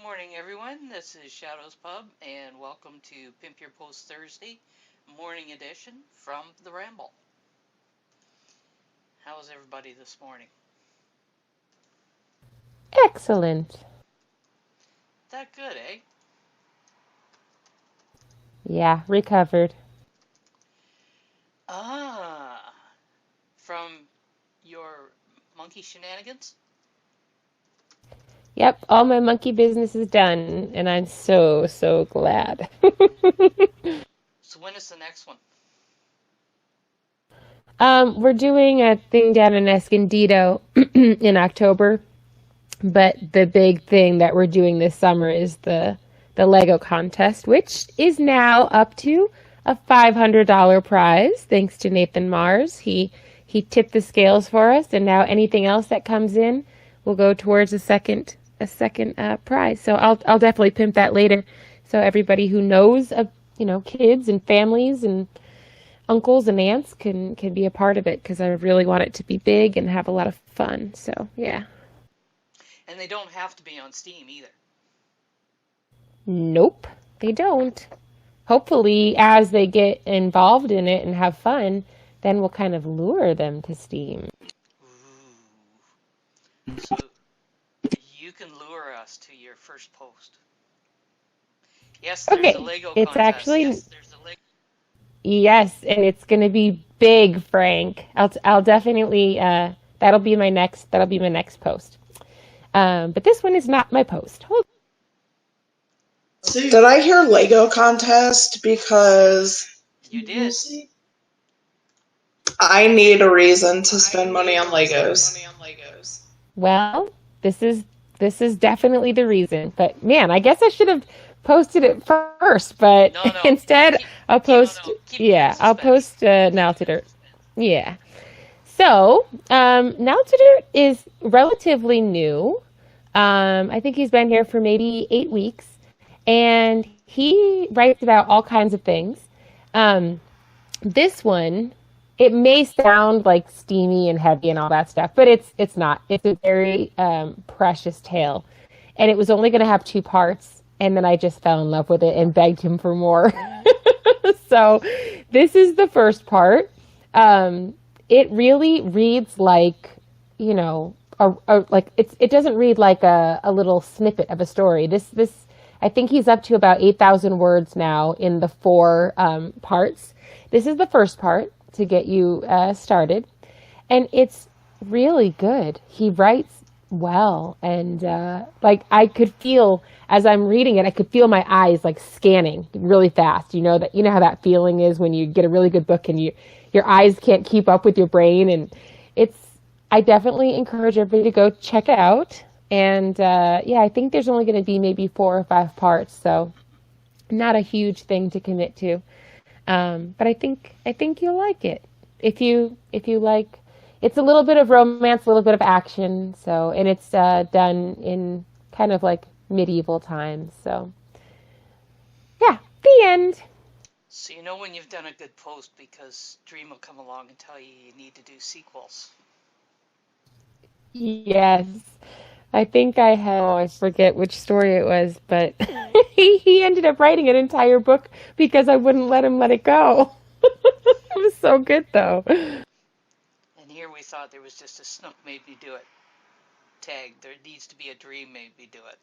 Morning, everyone. This is Shadows Pub, and welcome to Pimp Your Post Thursday morning edition from the Ramble. How's everybody this morning? Excellent. That good, eh? Yeah, recovered. Ah, from your monkey shenanigans? Yep, all my monkey business is done, and I'm so glad. So when is the next one? We're doing a thing down in Escondido in October, but the big thing that we're doing this summer is the Lego contest, which is now up to a $500 prize, thanks to Nathan Mars. He tipped the scales for us, and now anything else that comes in will go towards a second prize. So I'll definitely pimp that later. So everybody who knows of kids and families and uncles and aunts can be a part of it because I really want it to be big and have a lot of fun. So yeah. And they don't have to be on Steam either. Nope, they don't. Hopefully, as they get involved in it and have fun, then we'll kind of lure them to Steam. Ooh. So you can lure us to your first post. Yes, there's a Okay, Lego it's contest. actually yes, and it's going to be big, Frank. I'll definitely that'll be my next post. But this one is not my post. Did I hear Lego contest? Because You did. I need a reason to spend money on Legos. Well, this is definitely the reason. But man, I guess I should have posted it first. But No. instead, I'll post. Keep I'll post now to dirt. Yeah. So now to dirt is relatively new. I think he's been here for maybe 8 weeks, and he writes about all kinds of things. This one, it may sound like steamy and heavy and all that stuff, but it's not. It's a very precious tale, and it was only going to have 2 parts, and then I just fell in love with it and begged him for more. So this is the first part. It really reads like, like it doesn't read like a little snippet of a story. This I think he's up to about 8,000 words now in the 4 parts. This is the first part to get you started, and it's really good. He writes well, and like I could feel as I'm reading it, I could feel my eyes like scanning really fast. You know how that feeling is when you get a really good book and your eyes can't keep up with your brain, and I definitely encourage everybody to go check it out. And yeah, I think there's only going to be maybe 4 or 5 parts, so not a huge thing to commit to. But I think you'll like it if you like. It's a little bit of romance, a little bit of action. So, and it's done in kind of like medieval times. So, yeah, the end. So you know when you've done a good post because Dream will come along and tell you need to do sequels. Yes. I think I forget which story it was, but he ended up writing an entire book because I wouldn't let him let it go. It was so good, though. And here we thought there was just a Snook made me do it tag. There needs to be a Dream made me do it.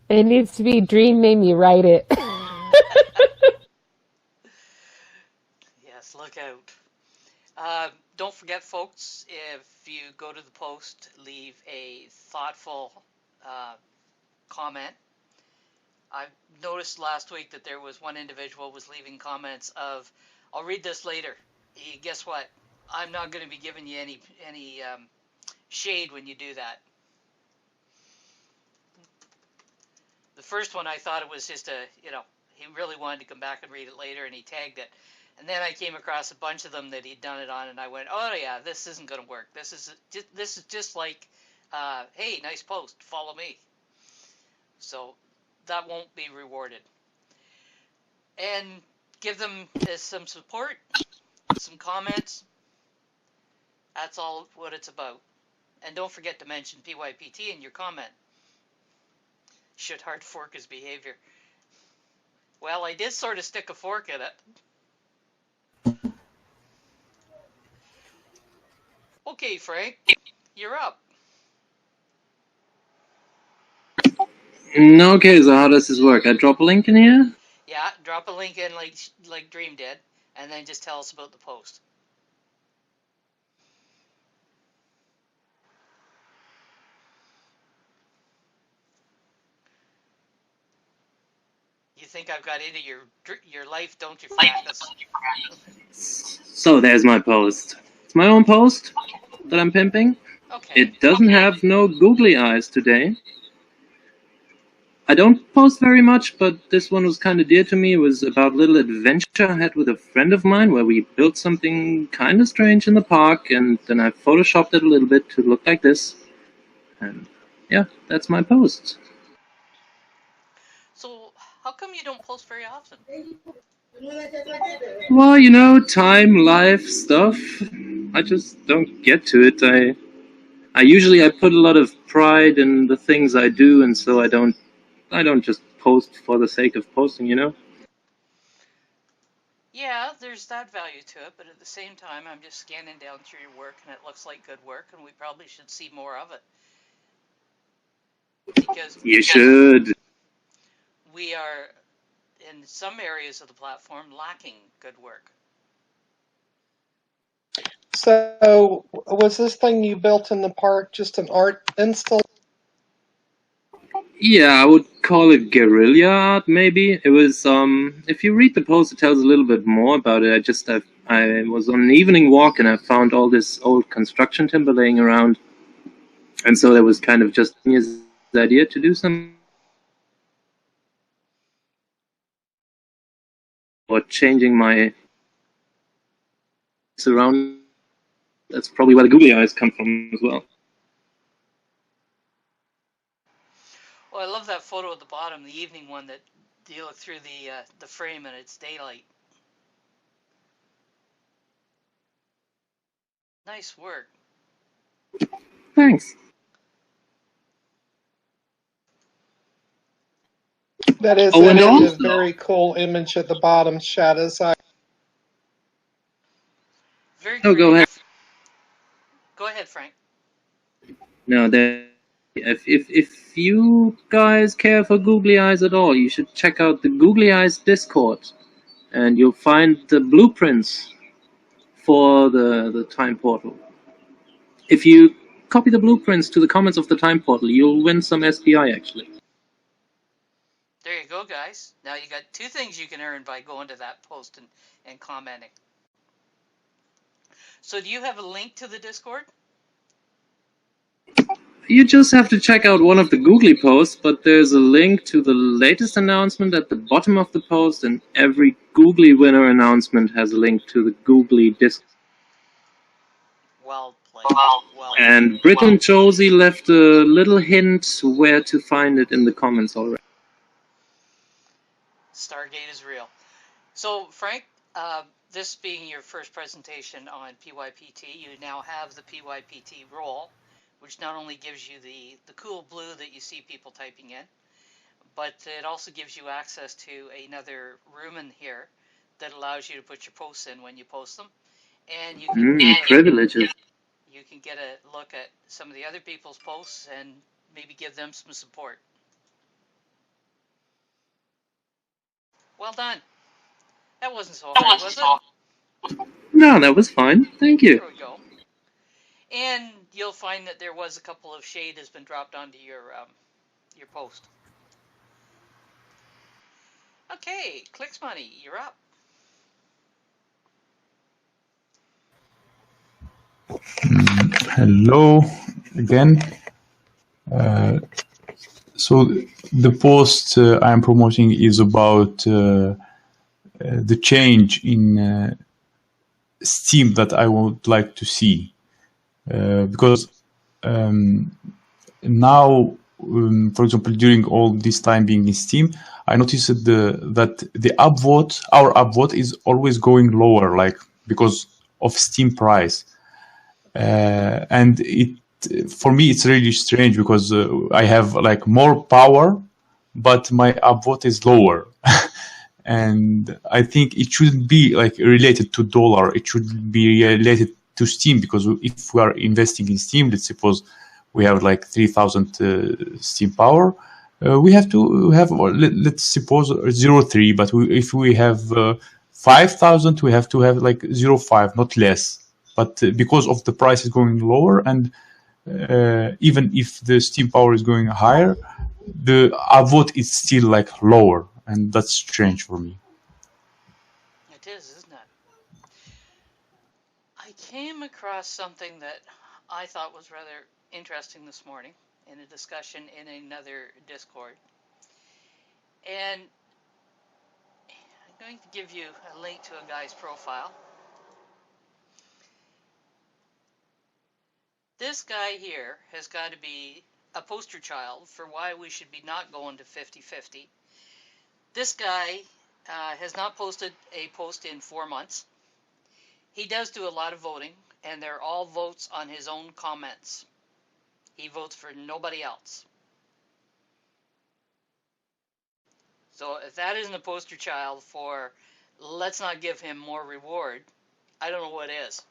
It needs to be Dream made me write it. Yes, look out. Don't forget, folks, if you go to the post, leave a thoughtful comment. I noticed last week that there was one individual was leaving comments of, "I'll read this later." Guess what? I'm not going to be giving you any shade when you do that. The first one I thought it was just he really wanted to come back and read it later, and he tagged it. And then I came across a bunch of them that he'd done it on, and I went, "Oh yeah, this isn't going to work. This is just like, hey, nice post, follow me." So that won't be rewarded. And give them some support, some comments. That's all what it's about. And don't forget to mention PYPT in your comment. should hard fork his behavior. Well, I did sort of stick a fork in it. Okay, Frank, you're up. Okay, so how does this work? I drop a link in here? Yeah, drop a link in like Dream did, and then just tell us about the post. You think I've got into your life, don't you, Fracas? So there's my post. It's my own post that I'm pimping. Okay. It doesn't have no googly eyes today. I don't post very much, but this one was kind of dear to me. It was about a little adventure I had with a friend of mine where we built something kind of strange in the park, and then I photoshopped it a little bit to look like this. And yeah, that's my post. So, how come you don't post very often? Well, you know, time, life, stuff. I just don't get to it. I usually put a lot of pride in the things I do, and so I don't just post for the sake of posting, you know? Yeah, there's that value to it, but at the same time, I'm just scanning down through your work, and it looks like good work, and we probably should see more of it. Because You should. we are, in some areas of the platform, lacking good work. So, was this thing you built in the park just an art install? Yeah, I would call it guerrilla art, maybe. It was, if you read the post, it tells a little bit more about it. I was on an evening walk and I found all this old construction timber laying around. And so that was kind of just his idea to do something. Or changing my surroundings. That's probably where the googly eyes come from as well. Well, I love that photo at the bottom, the evening one that you look through the frame and it's daylight. Nice work. Thanks. That is Oh, and a also, very cool image at the bottom, Shadows. Very oh, go ahead. creative. Go ahead, Frank. No, if you guys care for googly eyes at all, you should check out the Googly Eyes Discord, and you'll find the blueprints for the time portal. If you copy the blueprints to the comments of the time portal, you'll win some SPI actually. There you go, guys. Now you got two things you can earn by going to that post and commenting. So do you have a link to the Discord? You just have to check out one of the Googly posts, but there's a link to the latest announcement at the bottom of the post, and every Googly winner announcement has a link to the Googly Discord. Well played. Well And Britt and Josie left a little hint where to find it in the comments already. Stargate is real. So, Frank, this being your first presentation on PYPT, you now have the PYPT role, which not only gives you the cool blue that you see people typing in, but it also gives you access to another room in here that allows you to put your posts in when you post them. And you can Privileges. you can get a look at some of the other people's posts and maybe give them some support. Well done. That wasn't so hard, was it? No, that was fine. Thank you. There we go. And you'll find that there was a couple of shade has been dropped onto your post. Okay, Clicks Money, you're up. Hello again. So the post I'm promoting is about the change in Steam that I would like to see, because now, for example, during all this time being in Steam, I noticed that the upvote, our upvote, is always going lower, like because of Steam price. And for me it's really strange because I have like more power but my upvote is lower. And I think it shouldn't be like related to dollar. It should be related to Steam, because if we are investing in Steam, let's suppose we have like 3,000 Steam power, we have to have, let's suppose 0.3, but if we have 5,000, we have to have like 0.5, not less. But because of the price is going lower, and even if the Steam power is going higher, the upvote is still like lower, and that's strange for me. It is, isn't it? I came across something that I thought was rather interesting this morning in a discussion in another Discord. And I'm going to give you a link to a guy's profile. This guy here has got to be a poster child for why we should be not going to 50-50. This guy has not posted a post in 4 months. He does do a lot of voting, and they're all votes on his own comments. He votes for nobody else. So if that isn't a poster child for let's not give him more reward, I don't know what is.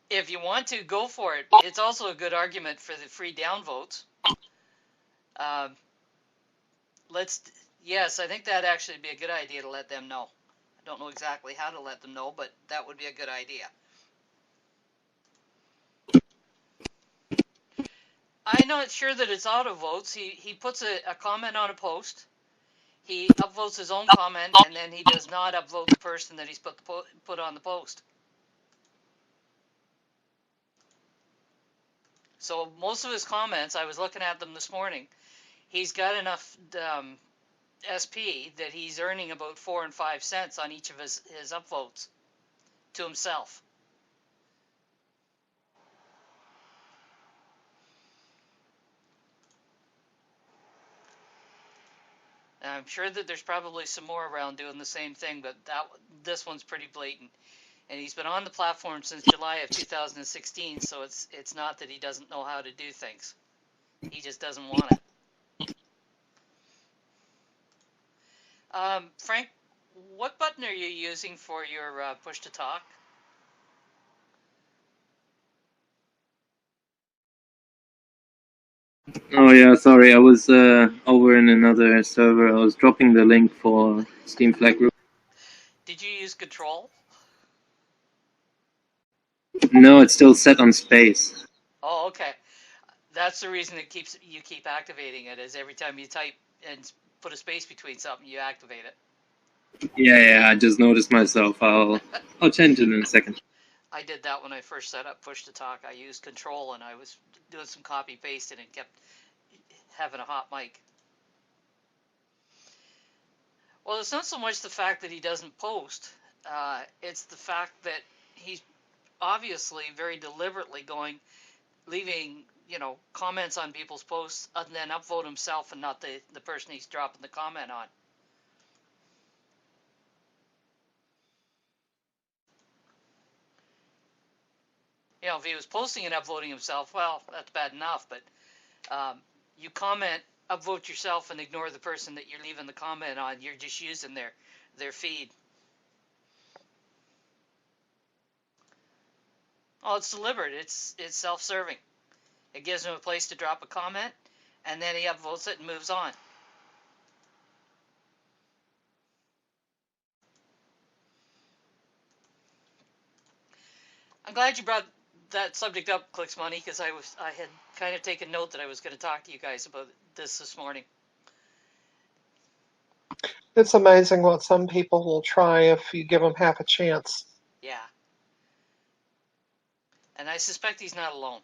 If you want to, go for it. It's also a good argument for the free downvotes. Yes, I think that'd actually be a good idea to let them know. I don't know exactly how to let them know, but that would be a good idea. I'm not sure that it's auto votes. He puts a comment on a post. He upvotes his own comment, and then he does not upvote the person that he's put on the post. So most of his comments, I was looking at them this morning, he's got enough SP that he's earning about 4 and 5 cents on each of his upvotes to himself. And I'm sure that there's probably some more around doing the same thing, but this one's pretty blatant. And he's been on the platform since July of 2016, so it's not that he doesn't know how to do things. He just doesn't want it. Frank, what button are you using for your push to talk? Oh yeah, sorry, I was over in another server. I was dropping the link for Steam Flag Group. Did you use control? No, it's still set on space. Oh, okay. That's the reason you keep activating it, is every time you type and put a space between something, you activate it. Yeah, I just noticed myself. I'll change it in a second. I did that when I first set up push to talk. I used control and I was doing some copy paste and it kept having a hot mic. Well, it's not so much the fact that he doesn't post. It's the fact that he's obviously very deliberately leaving, comments on people's posts and then upvote himself and not the person he's dropping the comment on. If he was posting and upvoting himself, well, that's bad enough, but you comment, upvote yourself, and ignore the person that you're leaving the comment on. You're just using their feed. Oh, it's deliberate. It's self-serving. It gives him a place to drop a comment, and then he upvotes it and moves on. I'm glad you brought that subject up, Clicks Money, because I had kind of taken note that I was going to talk to you guys about this morning. It's amazing what some people will try if you give them half a chance. Yeah. And I suspect he's not alone.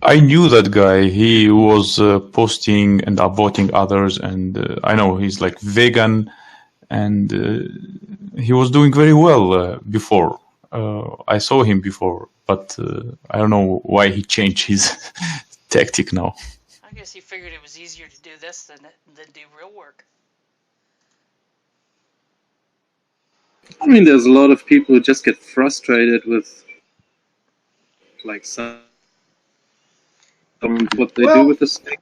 I knew that guy. He was posting and upvoting others, and I know he's like vegan, and he was doing very well before. I saw him before, but I don't know why he changed his tactic now. I guess he figured it was easier to do this than do real work. I mean, there's a lot of people who just get frustrated with like some what they do Well, with the stick.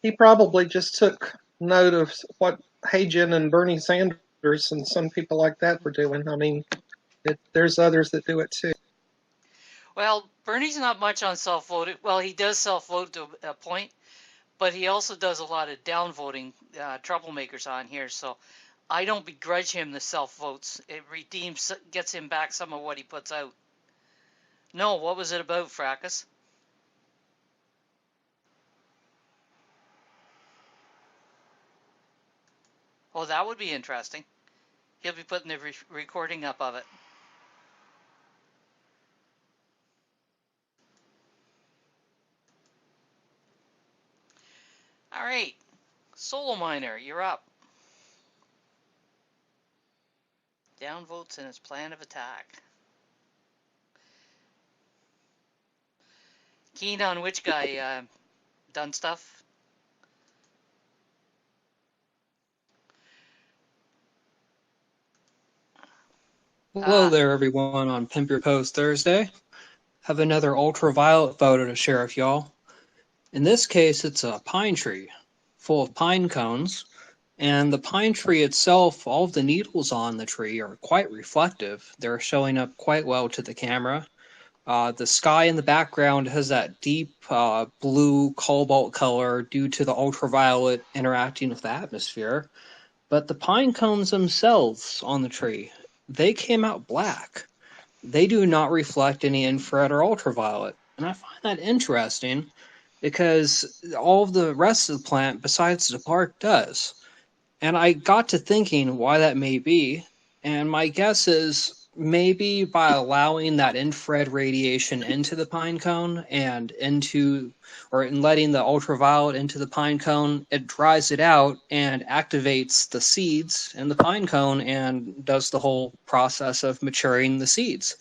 he probably just took note of what Hagen and Bernie Sanders and some people like that were doing. I mean, there's others that do it too. Well, Bernie's not much on self-voting. Well, he does self-vote to a point, but he also does a lot of downvoting troublemakers on here. So I don't begrudge him the self-votes. It redeems, gets him back some of what he puts out. No, what was it about, Fracas? Oh, that would be interesting. He'll be putting the recording up of it. All right, Solo Miner, you're up. Downvotes in his plan of attack. Keen on which guy done stuff? Hello there, everyone, on Pimp Your Post Thursday. Have another ultraviolet photo to share with y'all. In this case, it's a pine tree full of pine cones, and the pine tree itself, all of the needles on the tree are quite reflective. They're showing up quite well to the camera. The sky in the background has that deep blue cobalt color due to the ultraviolet interacting with the atmosphere. But the pine cones themselves on the tree, they came out black. They do not reflect any infrared or ultraviolet. And I find that interesting because all of the rest of the plant besides the bark does. And I got to thinking why that may be. And my guess is maybe by allowing that infrared radiation into the pine cone and in letting the ultraviolet into the pine cone, it dries it out and activates the seeds in the pine cone and does the whole process of maturing the seeds.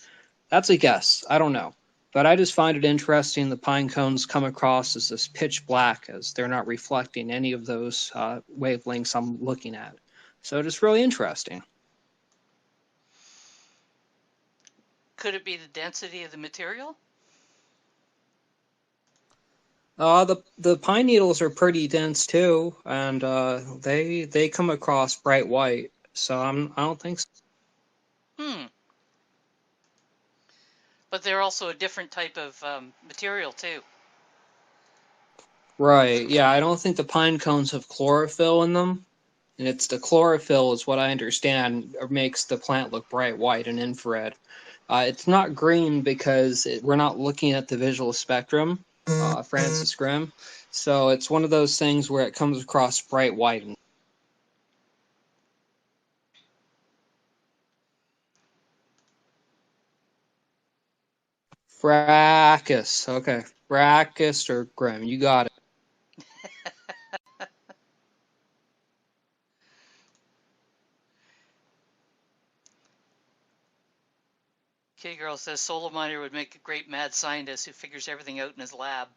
That's a guess. I don't know. But I just find it interesting the pine cones come across as this pitch black as they're not reflecting any of those wavelengths I'm looking at. So just really interesting. Could it be the density of the material? The pine needles are pretty dense too, and they come across bright white. So I don't think so. But they're also a different type of material too. Right. Yeah, I don't think the pine cones have chlorophyll in them. And it's the chlorophyll is what I understand makes the plant look bright white and infrared. It's not green because we're not looking at the visual spectrum, Francis Grimm. So it's one of those things where it comes across bright white. Fracas. Okay. Fracas or Grimm. You got it. K-Girl says Solar Miner would make a great mad scientist who figures everything out in his lab.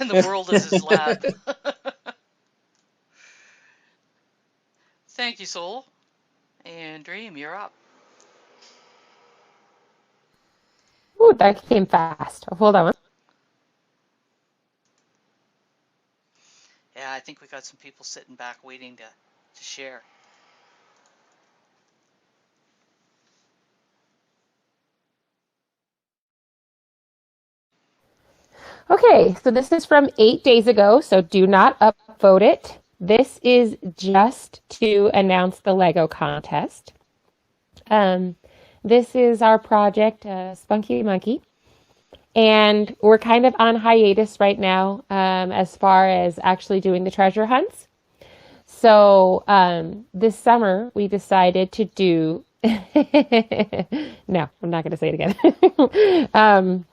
And the world is his lab. Thank you, Soul. And Dream, you're up. Ooh, that came fast. Hold on. Yeah, I think we got some people sitting back waiting to share. Okay, so this is from 8 days ago, so do not upvote it. This is just to announce the Lego contest. This is our project, Spunky Monkey. And we're kind of on hiatus right now as far as actually doing the treasure hunts. So this summer, we decided to do... No, I'm not going to say it again.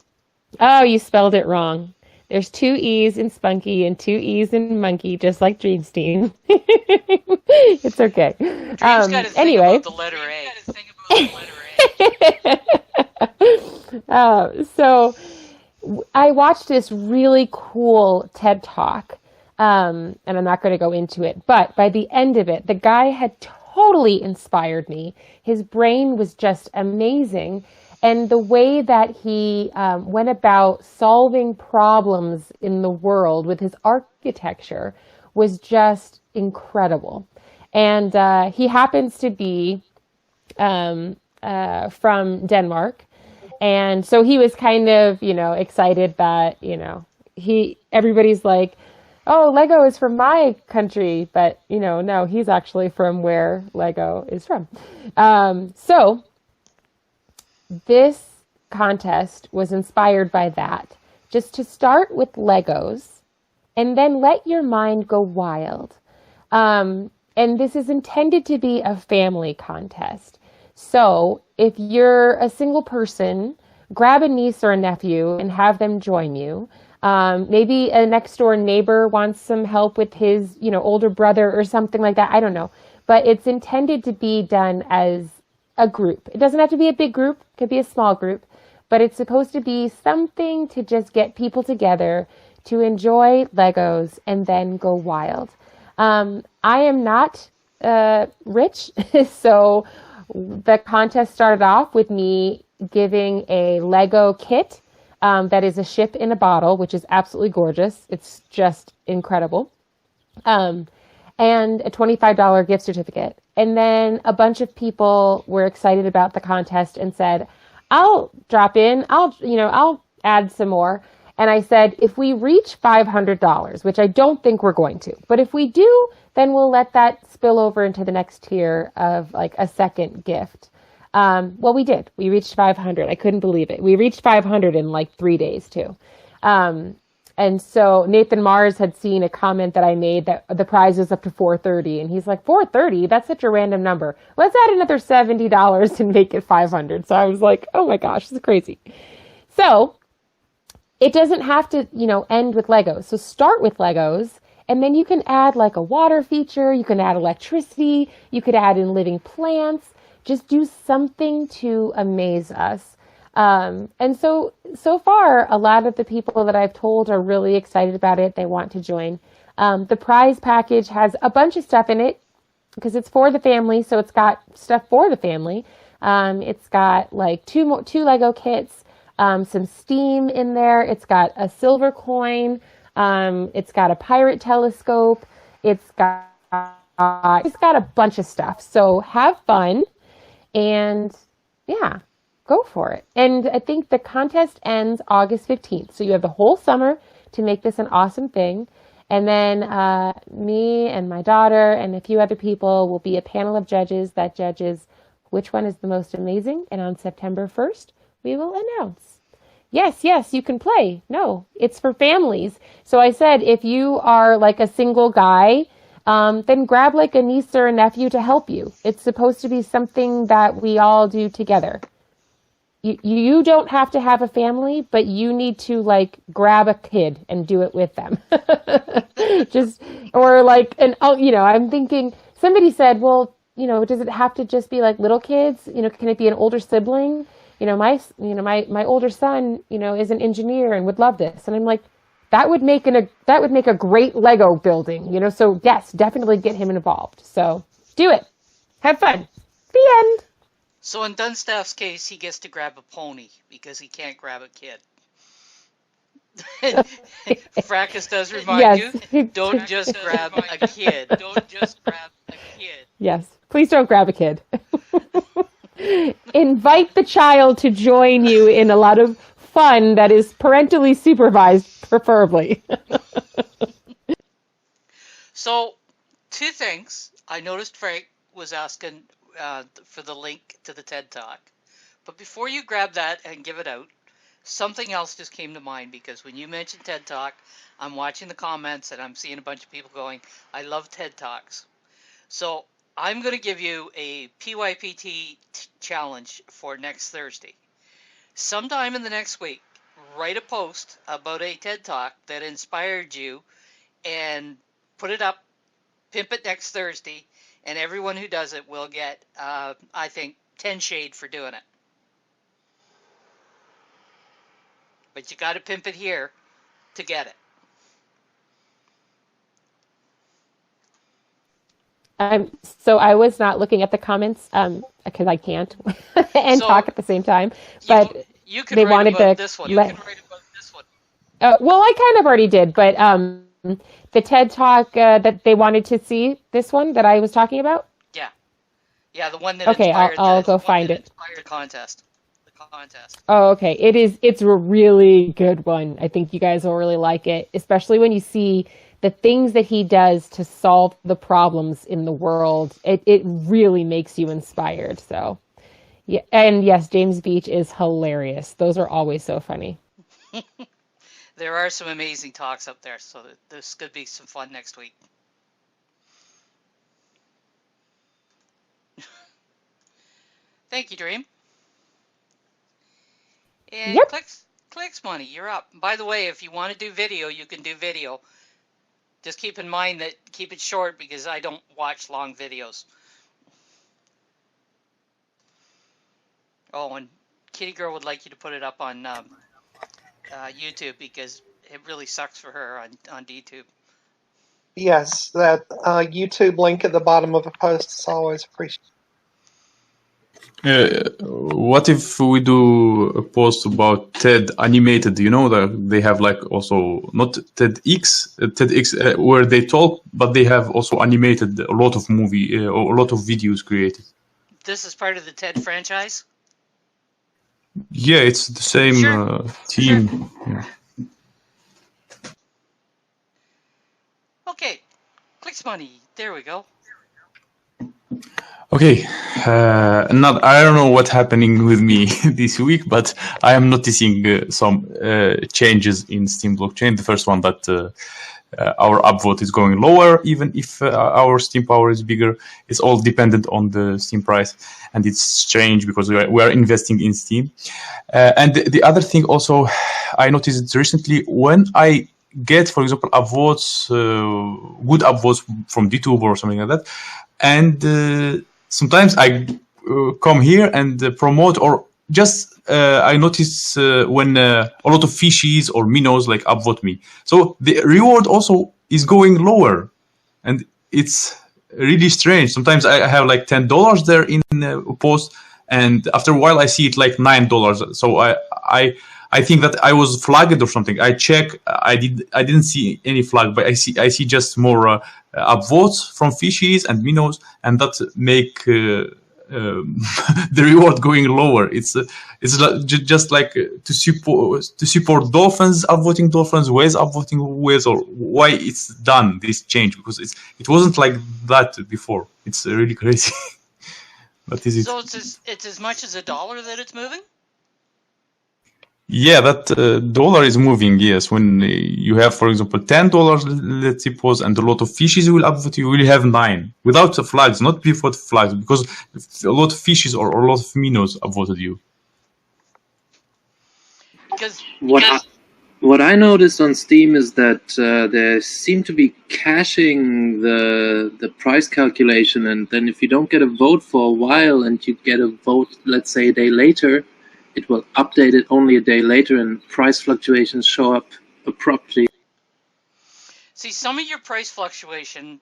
Oh, you spelled it wrong. There's 2 E's in Spunky and 2 E's in Monkey, just like Dreamstein. It's okay. Dream's got to think anyway. about the letter A. So I watched this really cool TED Talk And I'm not going to go into it. But by the end of it, the guy had totally inspired me. His brain was just amazing. And the way that he went about solving problems in the world with his architecture was just incredible. And he happens to be from Denmark. And so he was kind of, excited that, everybody's like, oh, Lego is from my country, but no, he's actually from where Lego is from. So this contest was inspired by that, just to start with Legos and then let your mind go wild. And this is intended to be a family contest. So if you're a single person, grab a niece or a nephew and have them join you. Maybe a next door neighbor wants some help with his, older brother or something like that. I don't know. But it's intended to be done as a group. It doesn't have to be a big group. It could be a small group. But it's supposed to be something to just get people together to enjoy Legos and then go wild. I am not rich, so the contest started off with me giving a Lego kit that is a ship in a bottle, which is absolutely gorgeous. It's just incredible. And a $25 gift certificate. And then a bunch of people were excited about the contest and said, I'll drop in, I'll add some more. And I said, if we reach $500, which I don't think we're going to, but if we do, then we'll let that spill over into the next tier of like a second gift. Well, we did. We reached 500. I couldn't believe it. We reached 500 in like 3 days too. And so Nathan Mars had seen a comment that I made that the prize was up to 430, and he's like, 430? That's such a random number. Let's add another $70 and make it 500. So I was like, oh my gosh, this is crazy. So it doesn't have to, end with Legos. So start with Legos, and then you can add like a water feature. You can add electricity. You could add in living plants. Just do something to amaze us. And so far, a lot of the people that I've told are really excited about it. They want to join. The prize package has a bunch of stuff in it because it's for the family. So it's got stuff for the family. It's got like two Lego kits, some steam in there. It's got a silver coin. It's got a pirate telescope. It's got a bunch of stuff. So have fun and yeah, go for it. And I think the contest ends August 15th. So you have the whole summer to make this an awesome thing. And then me and my daughter and a few other people will be a panel of judges that judges which one is the most amazing. And on September 1st, we will announce. Yes, you can play. No, it's for families. So I said, if you are like a single guy, then grab like a niece or a nephew to help you. It's supposed to be something that we all do together. You don't have to have a family, but you need to like grab a kid and do it with them. I'm thinking somebody said, well, does it have to just be like little kids? Can it be an older sibling? My older son, is an engineer and would love this. And I'm like, that would make a great Lego building, so yes, definitely get him involved. So do it. Have fun. The end. So in Dunstaff's case, he gets to grab a pony because he can't grab a kid. Fracas does remind you, don't just grab a kid. Don't just grab a kid. Yes, please don't grab a kid. Invite the child to join you in a lot of fun that is parentally supervised, preferably. So, two things. I noticed Frank was asking for the link to the TED Talk. But before you grab that and give it out, something else just came to mind, because when you mentioned TED Talk, I'm watching the comments and I'm seeing a bunch of people going, I love TED Talks. So I'm going to give you a PYPT challenge for next Thursday. Sometime in the next week, write a post about a TED Talk that inspired you and put it up, pimp it next Thursday, and everyone who does it will get, I think, 10 shade for doing it. But you got to pimp it here to get it. So I was not looking at the comments because I can't and So talk at the same time. you But you can they write wanted about to this one. let. Well, I kind of already did, but the TED Talk that they wanted to see, this one that I was talking about. Yeah, yeah, the one that Okay, inspired I'll go find it. the contest. Oh, okay. It's a really good one. I think you guys will really like it, especially when you see the things that he does to solve the problems in the world. It really makes you inspired. So, yeah, and yes, James Beach is hilarious. Those are always so funny. There are some amazing talks up there, so this could be some fun next week. Thank you, Dream. And Yep. clicks money, you're up. By the way, if you want to do video, you can do video. Just keep in mind that keep it short because I don't watch long videos. Oh, and Kitty Girl would like you to put it up on YouTube because it really sucks for her on YouTube. Yes, that YouTube link at the bottom of a post is always appreciated. What if we do a post about TED animated? You know that they have like also not TEDx where they talk, but they have also animated a lot of or a lot of videos created. This is part of the TED franchise? Yeah, it's the same Sure. team. Yeah. Okay, clicks money. There we go. Okay, I don't know what's happening with me this week, but I am noticing some changes in Steam blockchain. The first one that our upvote is going lower, even if our Steam power is bigger. It's all dependent on the Steam price, and it's strange because we are investing in Steam. And the other thing also, I noticed recently when I get, for example, upvotes, good upvotes from DTube or something like that, and sometimes I come here and promote, or just I notice when a lot of fishies or minnows like upvote me. So the reward also is going lower, and it's really strange. Sometimes I have like $10 there in a post, and after a while I see it like $9. So I think that I was flagged or something. I check. I didn't see any flag, but I see just more upvotes from fishies and minnows, and that make the reward going lower. It's just like to support dolphins, upvoting dolphins, whales upvoting whales, or why it's done this change, because it wasn't like that before. It's really crazy. But is it? So it's as much as $1 that it's moving? Yeah, that dollar is moving. Yes, when you have, for example, $10, let's suppose, and a lot of fishes will upvote, you will have 9 without the flags, not before the flags, because a lot of fishes or a lot of minnows upvoted you. Because What I noticed on Steam is that there seem to be caching the price calculation, and then if you don't get a vote for a while and you get a vote, let's say a day later, it will update it only a day later, and price fluctuations show up abruptly. see, some of your price fluctuation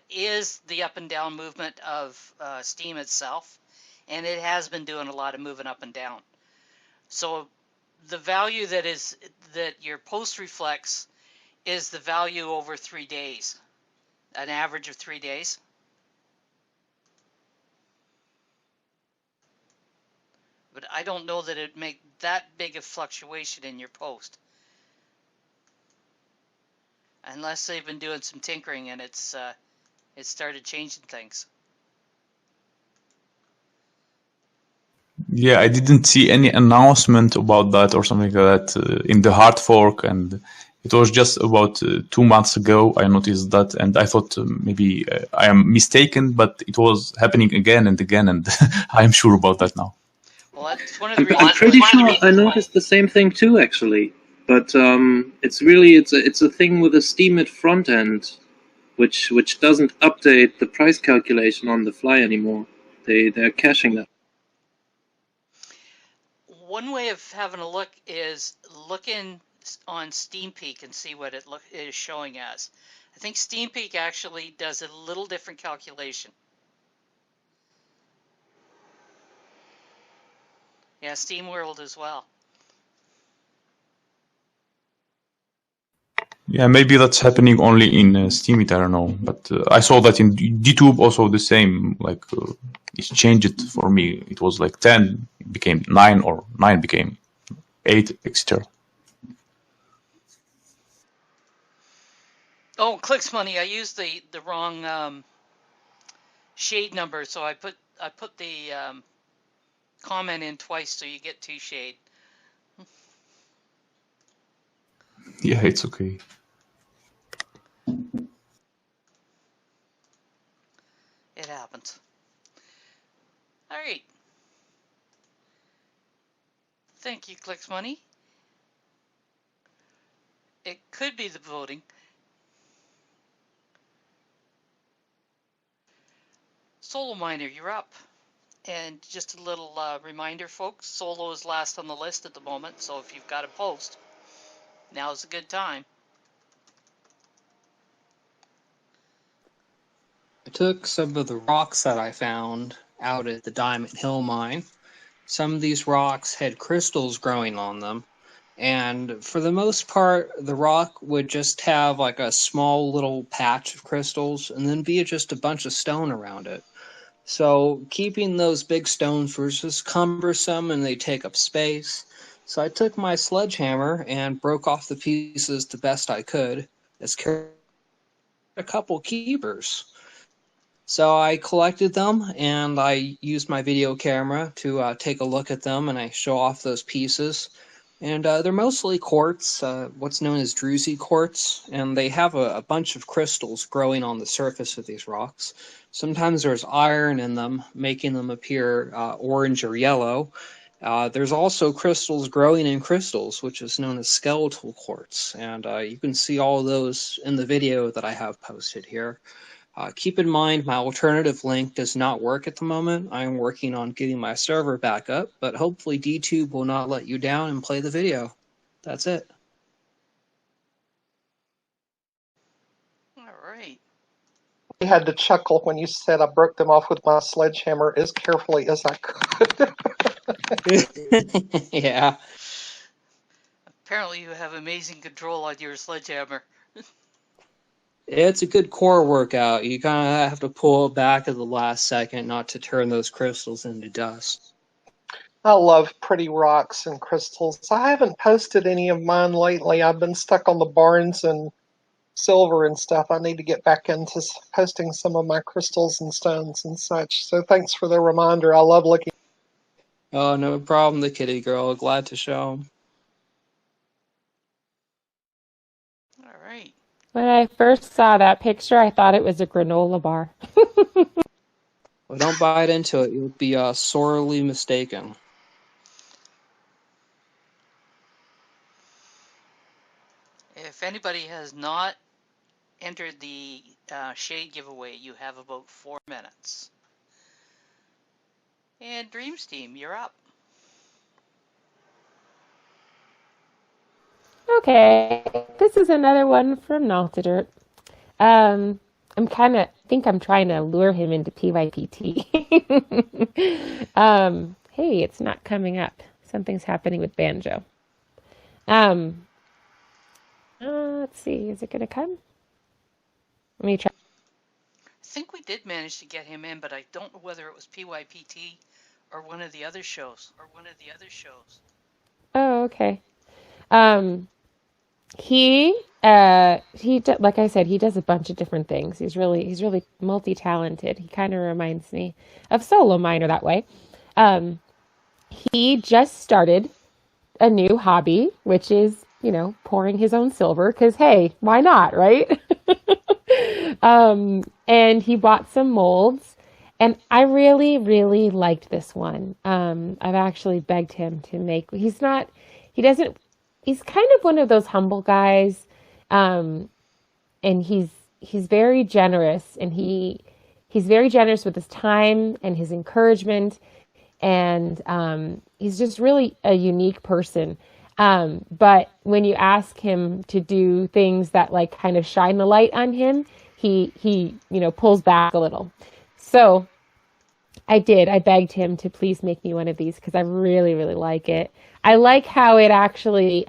is the up and down movement of Steam itself, and it has been doing a lot of moving up and down. So the value that your post reflects is the value over 3 days, an average of 3 days. But I don't know that it'd make that big a fluctuation in your post. Unless they've been doing some tinkering and it started changing things. Yeah, I didn't see any announcement about that or something like that in the hard fork, and it was just about 2 months ago I noticed that, and I thought maybe I am mistaken, but it was happening again and again, and I'm sure about that now. Well, that's one of the reasons. I'm pretty sure I noticed the same thing too, actually. But it's a thing with a Steemit front end, which doesn't update the price calculation on the fly anymore. They're caching that. One way of having a look is look in on Steam Peak and see what it is showing as. I think SteamPeak actually does a little different calculation. Yeah, SteamWorld as well. Yeah, maybe that's happening only in Steamit, I don't know. But I saw that in DTube also the same. Like it changed for me. It was like 10 became 9 or 9 became 8, etc. Oh, Clicks Money. I used the wrong shade number, so I put the comment in twice, so you get 2 shade. Yeah, it's okay. It happens. All right. Thank you, Clicks Money. It could be the voting. Solo Miner, you're up. And just a little reminder, folks, Solo is last on the list at the moment, so if you've got a post, now's a good time. I took some of the rocks that I found out at the Diamond Hill mine. Some of these rocks had crystals growing on them, and for the most part, the rock would just have like a small little patch of crystals and then be just a bunch of stone around it. So keeping those big stones was just cumbersome and they take up space. So I took my sledgehammer and broke off the pieces the best I could, as a couple keepers. So I collected them and I used my video camera to take a look at them, and I show off those pieces. And they're mostly quartz, what's known as druzy quartz, and they have a bunch of crystals growing on the surface of these rocks. Sometimes there's iron in them, making them appear orange or yellow. There's also crystals growing in crystals, which is known as skeletal quartz, and you can see all of those in the video that I have posted here. Keep in mind, my alternative link does not work at the moment. I'm working on getting my server back up, but hopefully DTube will not let you down and play the video. That's it. All right. I had to chuckle when you said I broke them off with my sledgehammer as carefully as I could. Yeah. Apparently you have amazing control on your sledgehammer. It's a good core workout. You kind of have to pull it back at the last second not to turn those crystals into dust. I love pretty rocks and crystals. I haven't posted any of mine lately. I've been stuck on the barns and silver and stuff. I need to get back into posting some of my crystals and stones and such. So thanks for the reminder. I love looking. Oh, no problem, the kitty girl. Glad to show 'em. All right. When I first saw that picture, I thought it was a granola bar. Well, don't bite into it. You'll be sorely mistaken. If anybody has not entered the shade giveaway, you have about 4 minutes. And Dreams Team, you're up. Okay, this is another one from Naltidirt. I'm think I'm trying to lure him into PYPT. Hey, it's not coming up. Something's happening with Banjo. Let's see, is it gonna come? Let me try. I think we did manage to get him in, but I don't know whether it was PYPT or one of the other shows. Oh, okay. Like I said, he does a bunch of different things. He's really multi-talented. He kind of reminds me of Solo Miner that way. He just started a new hobby, which is, pouring his own silver, because hey, why not, right? And he bought some molds, and I really, really liked this one. I've actually begged him to make, he's kind of one of those humble guys, and he's very generous, and he's very generous with his time and his encouragement, and he's just really a unique person. But when you ask him to do things that like kind of shine the light on him, he pulls back a little. So I did. I begged him to please make me one of these because I really, really like it. I like how it actually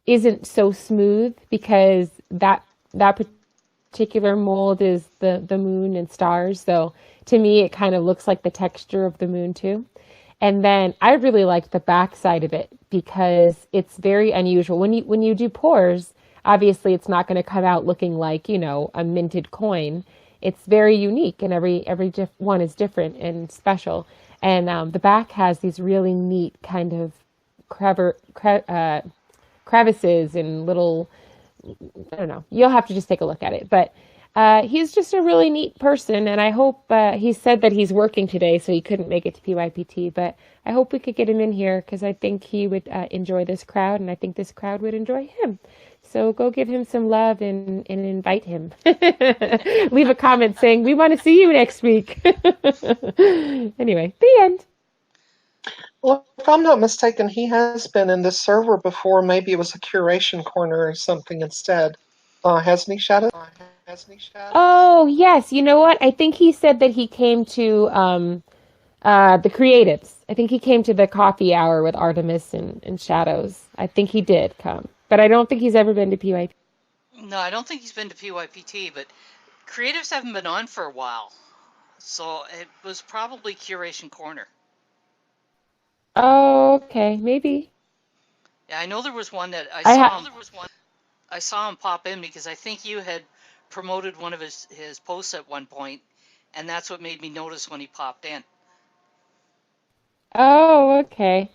isn't so smooth because that particular mold is the moon and stars. So to me, it kind of looks like the texture of the moon too. And then I really liked the back side of it because it's very unusual. When you do pores, obviously it's not going to come out looking like, a minted coin. It's very unique and every one is different and special. And the back has these really neat kind of crevices and little, I don't know. You'll have to just take a look at it. But he's just a really neat person, and I hope he said that he's working today, so he couldn't make it to PYPT. But I hope we could get him in here because I think he would enjoy this crowd, and I think this crowd would enjoy him. So go give him some love and invite him. Leave a comment saying, we want to see you next week. Anyway, the end. Well, if I'm not mistaken, he has been in this server before. Maybe it was a curation corner or something instead. Hasn't he, Shadow? Oh, yes. You know what? I think he said that he came to the creatives. I think he came to the coffee hour with Artemis and Shadows. I think he did come. But I don't think he's ever been to PYP. No, I don't think he's been to PYPT, but creatives haven't been on for a while. So it was probably Curation Corner. Oh, okay. Maybe. Yeah, I know there was one that I saw him pop in because I think you had promoted one of his posts at one point, and that's what made me notice when he popped in. Oh, okay.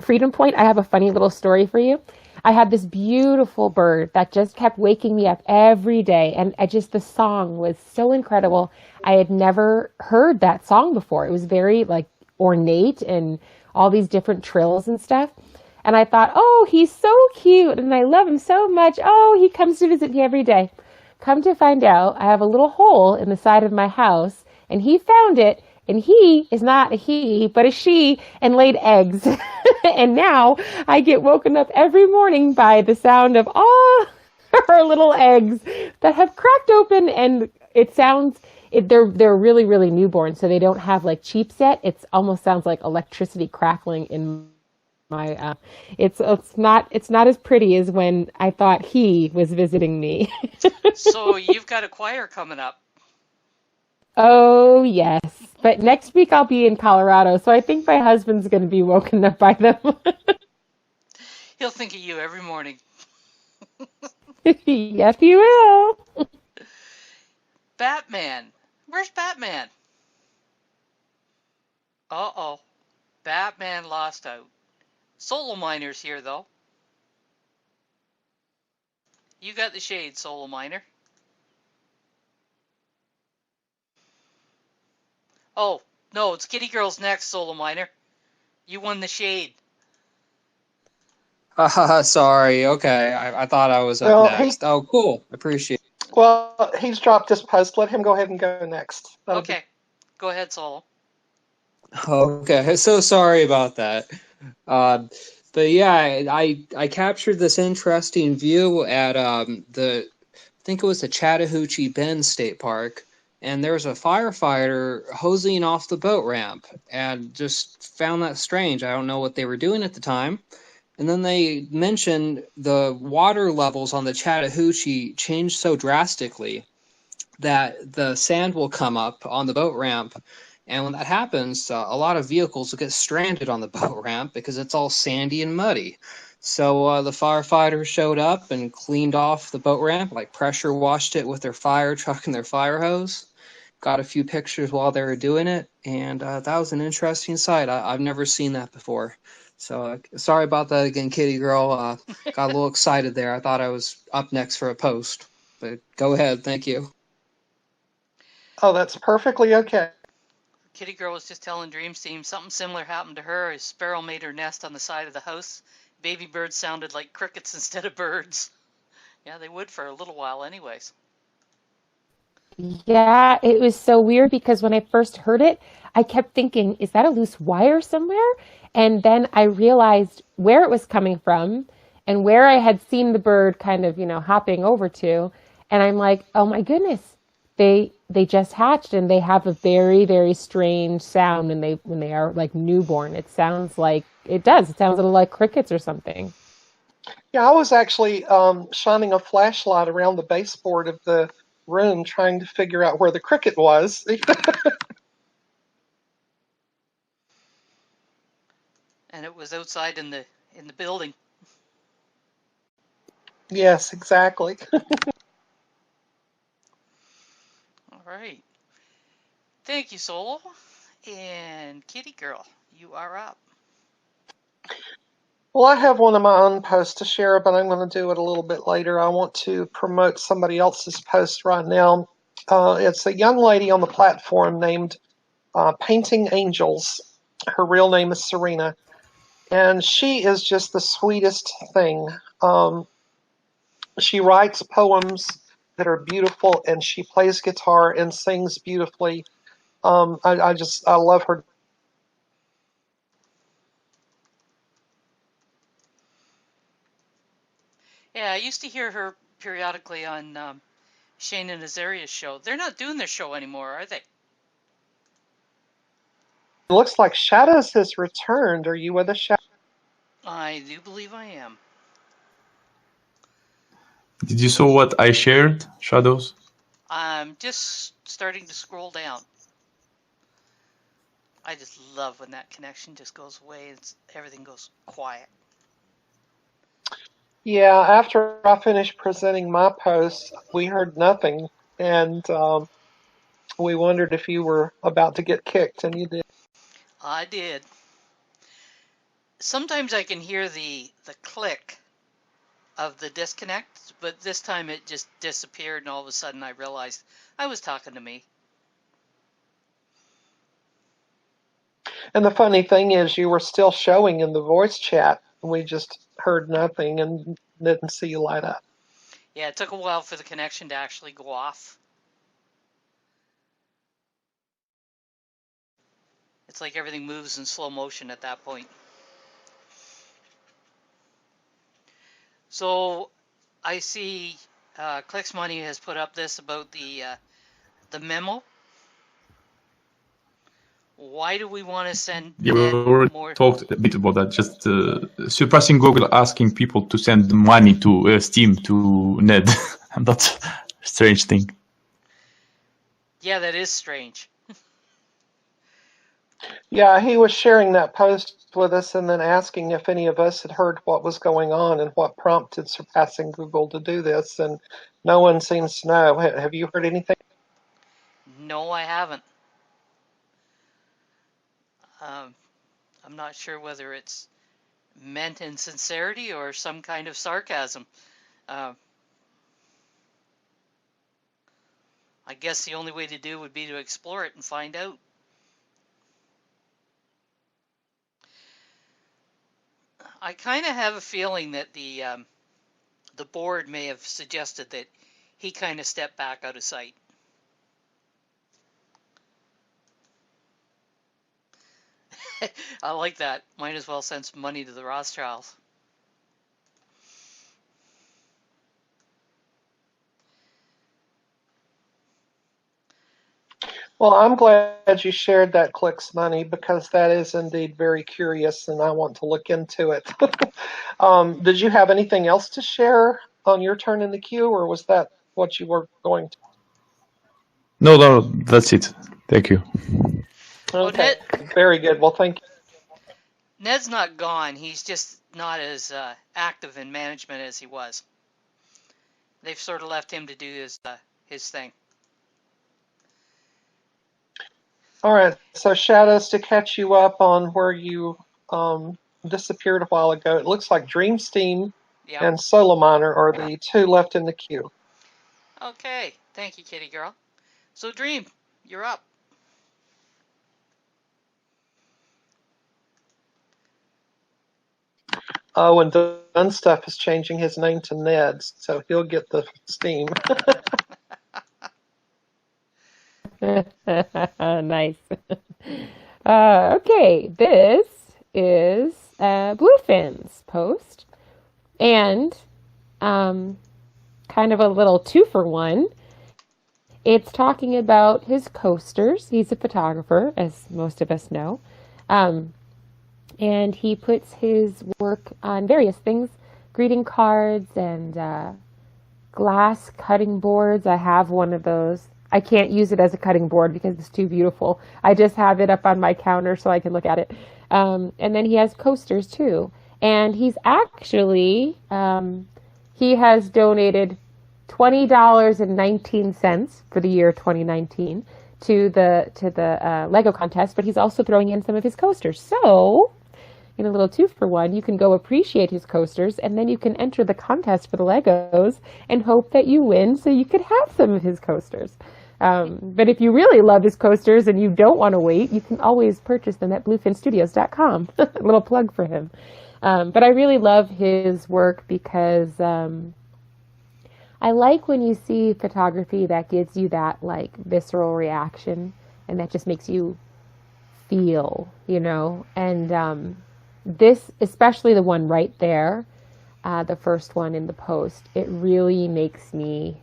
Freedom Point, I have a funny little story for you. I had this beautiful bird that just kept waking me up every day, and the song was so incredible. I had never heard that song before. It was very like ornate and all these different trills and stuff. And I thought, oh, he's so cute and I love him so much. Oh, he comes to visit me every day. Come to find out, I have a little hole in the side of my house and he found it, and he is not a he, but a she, and laid eggs. And now I get woken up every morning by the sound of all her little eggs that have cracked open, and they're really, really newborn, so they don't have like cheap set. It almost sounds like electricity crackling in my it's not as pretty as when I thought he was visiting me. So you've got a choir coming up. Oh yes, but next week I'll be in Colorado, so I think my husband's going to be woken up by them. He'll think of you every morning. Yes, he will. Batman. Where's Batman? Uh-oh. Batman lost out. Solo Miner's here, though. You got the shade, Solo Miner. Oh, no, it's Kitty Girl's next, Solo Miner. You won the shade. Sorry. Okay, I thought I was up next. Oh, cool. Appreciate it. Well, he's dropped his post. Let him go ahead and go next. Okay, go ahead, Solo. Okay, so sorry about that. But yeah, I captured this interesting view at I think it was the Chattahoochee Bend State Park, and there was a firefighter hosing off the boat ramp, and just found that strange. I don't know what they were doing at the time. And then they mentioned the water levels on the Chattahoochee changed so drastically that the sand will come up on the boat ramp. And when that happens, a lot of vehicles will get stranded on the boat ramp because it's all sandy and muddy. So the firefighters showed up and cleaned off the boat ramp, like pressure washed it with their fire truck and their fire hose. Got a few pictures while they were doing it, and that was an interesting sight. I've never seen that before. So sorry about that again, Kitty Girl. Got a little excited there. I thought I was up next for a post. But go ahead. Thank you. Oh, that's perfectly okay. Kitty Girl was just telling Dream Team something similar happened to her. A sparrow made her nest on the side of the house. Baby birds sounded like crickets instead of birds. Yeah, they would for a little while anyways. Yeah, it was so weird because when I first heard it, I kept thinking, is that a loose wire somewhere? And then I realized where it was coming from and where I had seen the bird kind of, hopping over to. And I'm like, oh my goodness, they just hatched and they have a very, very strange sound when they are like newborn. It sounds like it does. It sounds a little like crickets or something. Yeah, I was actually shining a flashlight around the baseboard of the room trying to figure out where the cricket was. And it was outside in the building. Yes, exactly. All right. Thank you, Solo. And Kitty Girl, you are up. Well, I have one of my own posts to share, but I'm going to do it a little bit later. I want to promote somebody else's post right now. It's a young lady on the platform named Painting Angels. Her real name is Serena, and she is just the sweetest thing. She writes poems that are beautiful, and she plays guitar and sings beautifully. I love her. Yeah, I used to hear her periodically on Shane and Azaria's show. They're not doing their show anymore, are they? It looks like Shadows has returned. Are you with us, Shadows? I do believe I am. Did you saw what I shared, Shadows? I'm just starting to scroll down. I just love when that connection just goes away and everything goes quiet. Yeah, after I finished presenting my post, we heard nothing, and we wondered if you were about to get kicked, and you did. I did. Sometimes I can hear the click of the disconnect, but this time it just disappeared, and all of a sudden I realized I was talking to me. And the funny thing is, you were still showing in the voice chat. We just heard nothing and didn't see you light up. Yeah, it took a while for the connection to actually go off. It's like everything moves in slow motion at that point. So I see Clicks Money has put up this about the memo. Why do we want to send Yeah, we Ned already more? talked a bit about that. Just surpassing Google asking people to send money to Steam to Ned. And that's a strange thing. Yeah, that is strange. Yeah, he was sharing that post with us and then asking if any of us had heard what was going on and what prompted surpassing Google to do this. And no one seems to know. Have you heard anything? No, I haven't. Um, I'm not sure whether it's meant in sincerity or some kind of sarcasm. Uh, I guess the only way to do would be to explore it and find out. I kind of have a feeling that the board may have suggested that he kind of stepped back out of sight. I like that. Might as well send some money to the Rothschilds. Well, I'm glad you shared that Clicks Money because that is indeed very curious and I want to look into it. Did you have anything else to share on your turn in the queue, or was that what you were going to? No, that's it. Thank you. Oh, Okay, very good. Well, thank you. Ned's not gone. He's just not as active in management as he was. They've sort of left him to do his thing. All right, so Shadows, to catch you up on where you disappeared a while ago, it looks like Dream Steam Yep. and Solo Miner are the two left in the queue. Okay. Thank you, kitty girl. So, Dream, you're up. Oh, and Dun Stuff is changing his name to Ned, so he'll get the steam. Nice. Okay, this is Bluefin's post, and kind of a little two for one. It's talking about his coasters. He's a photographer, as most of us know. Um, and he puts his work on various things, greeting cards and glass cutting boards. I have one of those. I can't use it as a cutting board because it's too beautiful. I just have it up on my counter so I can look at it. And then he has coasters too. And he's actually, he has donated $20.19 for the year 2019 to the Lego contest, but he's also throwing in some of his coasters. So, in a little two for one, you can go appreciate his coasters, and then you can enter the contest for the Legos and hope that you win so you could have some of his coasters. But if you really love his coasters and you don't want to wait, you can always purchase them at bluefinstudios.com. A little plug for him. But I really love his work because I like when you see photography that gives you that like visceral reaction and that just makes you feel, and this, especially the one right there, the first one in the post, it really makes me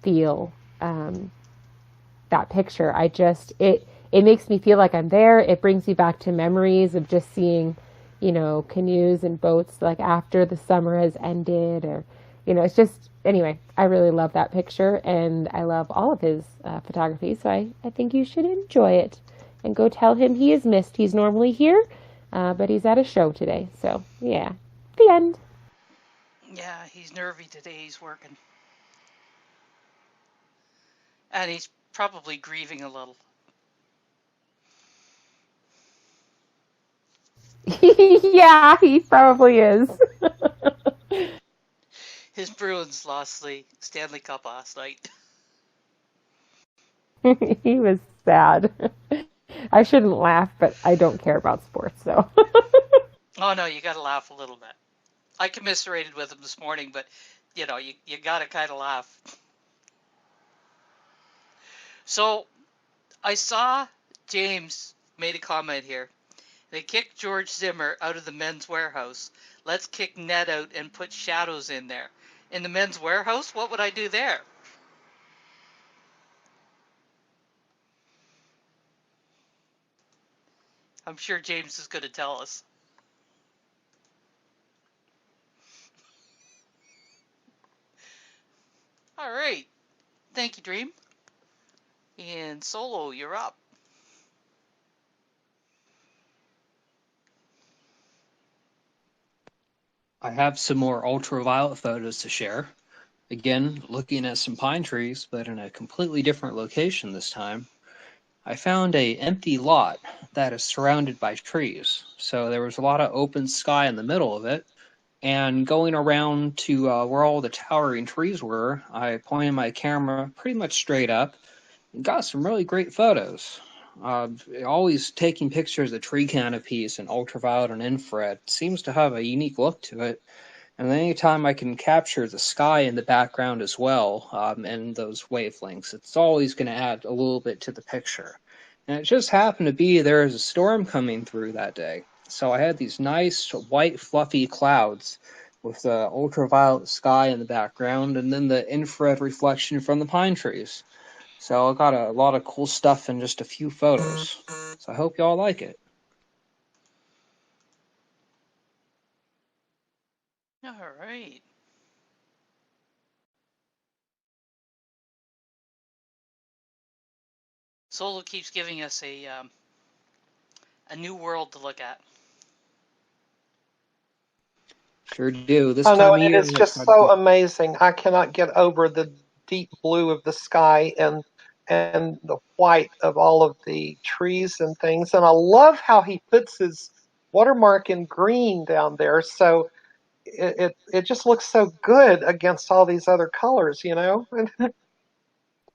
feel that picture. It makes me feel like I'm there. It brings me back to memories of just seeing, canoes and boats like after the summer has ended, or, it's just, anyway, I really love that picture, and I love all of his photography, so I think you should enjoy it and go tell him he is missed. He's normally here, but he's at a show today, so yeah, the end. Yeah, he's nervy today. He's working. And he's probably grieving a little. Yeah, he probably is. His Bruins lost the Stanley Cup last night. He was sad. I shouldn't laugh, but I don't care about sports, so. Oh no, you gotta laugh a little bit. I commiserated with him this morning, but you gotta kind of laugh. So I saw James made a comment here. They kicked George Zimmer out of the Men's Warehouse. Let's kick Ned out and put Shadows in there. In the Men's Warehouse? What would I do there? I'm sure James is going to tell us. All right. Thank you, Dream. And Solo, you're up. I have some more ultraviolet photos to share. Again, looking at some pine trees, but in a completely different location this time. I found an empty lot that is surrounded by trees. So there was a lot of open sky in the middle of it. And going around to where all the towering trees were, I pointed my camera pretty much straight up and got some really great photos. Always taking pictures of tree canopies in ultraviolet and infrared seems to have a unique look to it. And anytime I can capture the sky in the background as well, and those wavelengths, it's always going to add a little bit to the picture. And it just happened to be there was a storm coming through that day. So I had these nice white fluffy clouds with the ultraviolet sky in the background and then the infrared reflection from the pine trees. So I got a lot of cool stuff in just a few photos. So I hope y'all like it. All right. Solo keeps giving us a new world to look at. Sure do. This I know, time of and it year, is just so amazing. I cannot get over the deep blue of the sky and the white of all of the trees and things. And I love how he puts his watermark in green down there. So it just looks so good against all these other colors,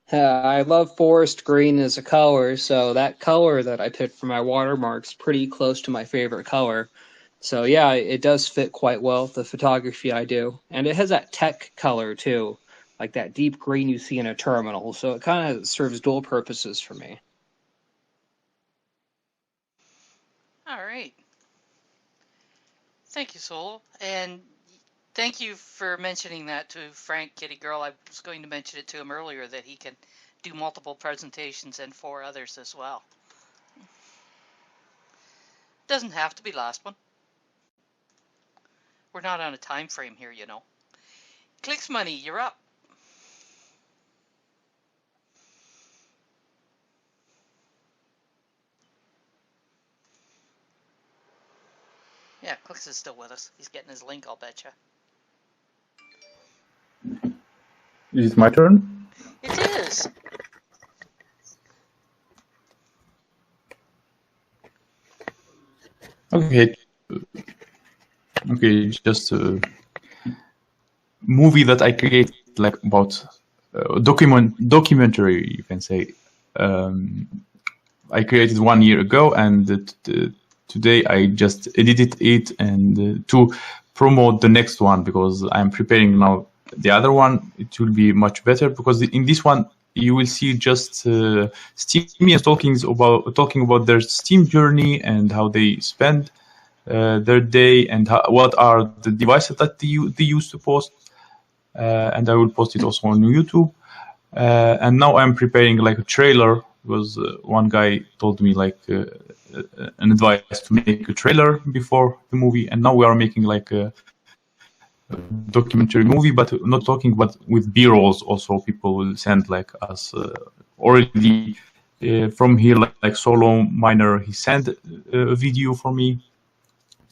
I love forest green as a color, so that color that I picked for my watermark's pretty close to my favorite color. So yeah, it does fit quite well with the photography I do. And it has that tech color too, like that deep green you see in a terminal, so it kind of serves dual purposes for me. All right. Thank you, Solo. And thank you for mentioning that to Frank Kitty Girl. I was going to mention it to him earlier that he can do multiple presentations and 4 others as well. Doesn't have to be last one. We're not on a time frame here, you know. Clicks Money, you're up. Yeah, Clicks is still with us. He's getting his link, I'll betcha. Is it my turn? It is. Okay. Okay, just a movie that I created, like about documentary, you can say. I created 1 year ago, and today I just edited it and to promote the next one, because I'm preparing now the other one. It will be much better, because in this one you will see just Steamians talking about their Steam journey and how they spend their day, and what are the devices that they use to post. And I will post it also on YouTube. And now I'm preparing like a trailer, because one guy told me like an advice to make a trailer before the movie, and now we are making like a documentary movie, but not talking, but with B-rolls also. People will send like us already from here, like Solo Miner, he sent a video for me,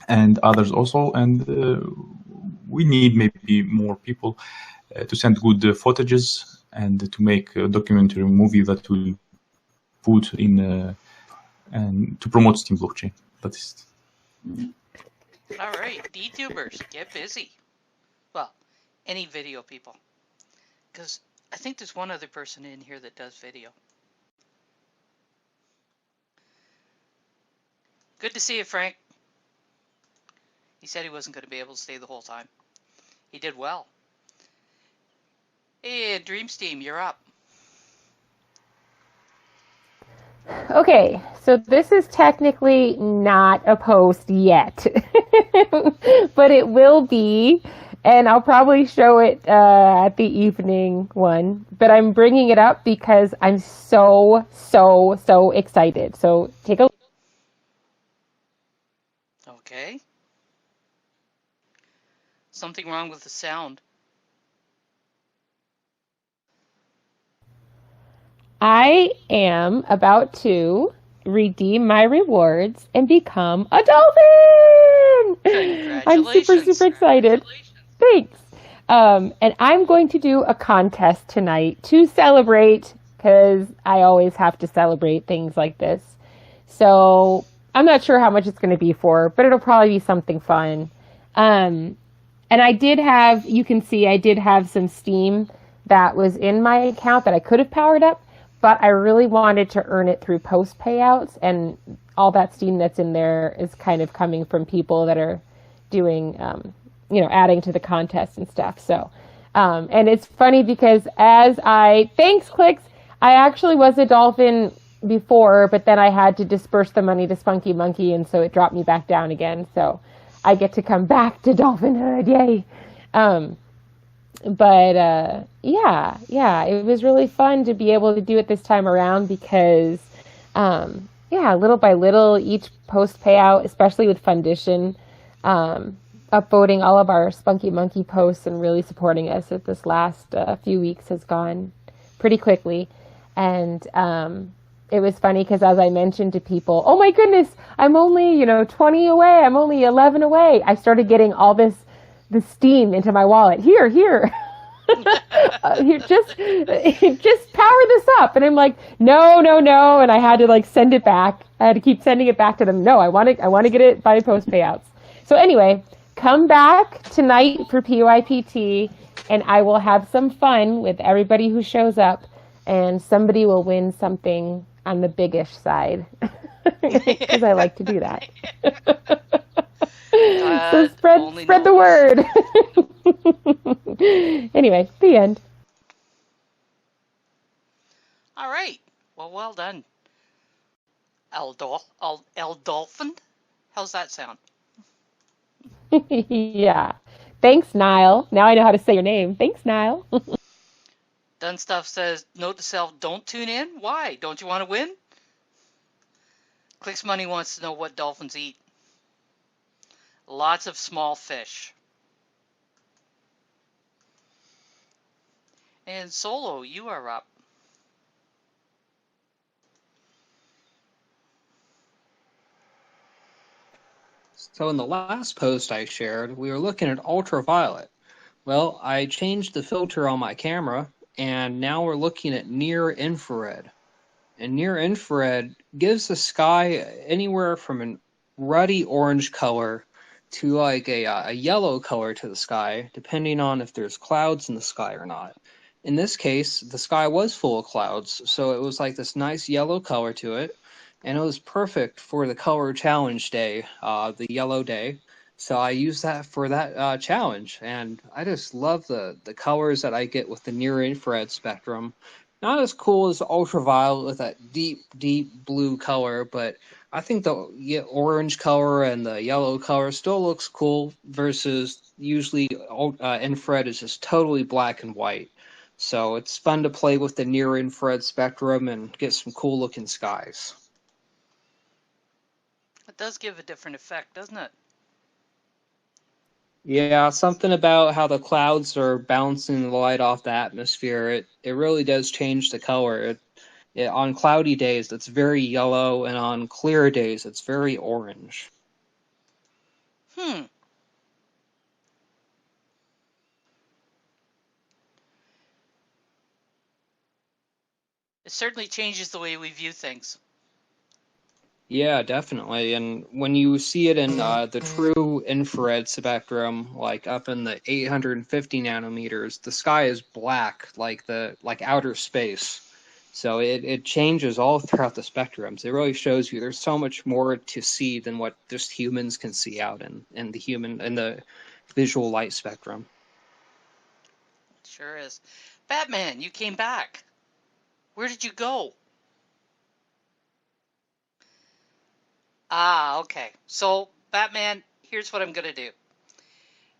and others also, and we need maybe more people to send good footages and to make a documentary movie that will put in and to promote Steam blockchain. That is. All right, DTubers, get busy. Well, any video people, because I think there's one other person in here that does video. Good to see you, Frank. He said he wasn't going to be able to stay the whole time. He did well. Hey, Dreamsteam, you're up. Okay, so this is technically not a post yet, but it will be, and I'll probably show it at the evening one, but I'm bringing it up because I'm so excited. So take a look. Okay. Something wrong with the sound. I am about to redeem my rewards and become a dolphin! I'm super excited. Thanks. And I'm going to do a contest tonight to celebrate, because I always have to celebrate things like this. So I'm not sure how much it's going to be for, but it'll probably be something fun. And I did have, you can see I did have some Steam that was in my account that I could have powered up, but I really wanted to earn it through post payouts, and all that Steam that's in there is kind of coming from people that are doing, adding to the contest and stuff. So, and it's funny because thanks Clicks, I actually was a dolphin before, but then I had to disperse the money to Spunky Monkey, and so it dropped me back down again. So I get to come back to dolphinhood, yay. But it was really fun to be able to do it this time around, because little by little, each post payout, especially with Fundition, upvoting all of our Spunky Monkey posts and really supporting us at this last few weeks has gone pretty quickly. And it was funny because, as I mentioned to people, oh my goodness, I'm only 20 away, I'm only 11 away, I started getting all the Steam into my wallet. Here, here, just power this up. And I'm like, no. And I had to send it back. I had to keep sending it back to them. No, I want to get it by post payouts. So anyway, come back tonight for PYPT, and I will have some fun with everybody who shows up, and somebody will win something on the biggish side, because I like to do that. So spread the word. Anyway, the end. All right. Well done, Dolphin. How's that sound? Yeah. Thanks, Niall. Now I know how to say your name. Thanks, Niall. Done Stuff says, note to self, don't tune in. Why? Don't you want to win? Clicks Money wants to know what dolphins eat. Lots of small fish. And Solo, you are up. So in the last post I shared, we were looking at ultraviolet. Well, I changed the filter on my camera, and now we're looking at near infrared. And near infrared gives the sky anywhere from a ruddy orange color to like a yellow color to the sky, depending on if there's clouds in the sky or not. In this case, the sky was full of clouds, so it was like this nice yellow color to it, and it was perfect for the color challenge day, the yellow day. So I used that for that challenge, and I just love the colors that I get with the near infrared spectrum. Not as cool as ultraviolet with that deep, deep blue color, but I think the orange color and the yellow color still looks cool versus usually infrared is just totally black and white. So it's fun to play with the near infrared spectrum and get some cool looking skies. It does give a different effect, doesn't it? Yeah, something about how the clouds are bouncing the light off the atmosphere. It really does change the color. On cloudy days, it's very yellow, and on clear days, it's very orange. Hmm. It certainly changes the way we view things. Yeah, definitely. And when you see it in the true infrared spectrum, like up in the 850 nanometers, the sky is black, like outer space. So it changes all throughout the spectrums. It really shows you there's so much more to see than what just humans can see out in the visual light spectrum. It sure is. Batman, you came back. Where did you go? Ah, okay. So, Batman, here's what I'm going to do.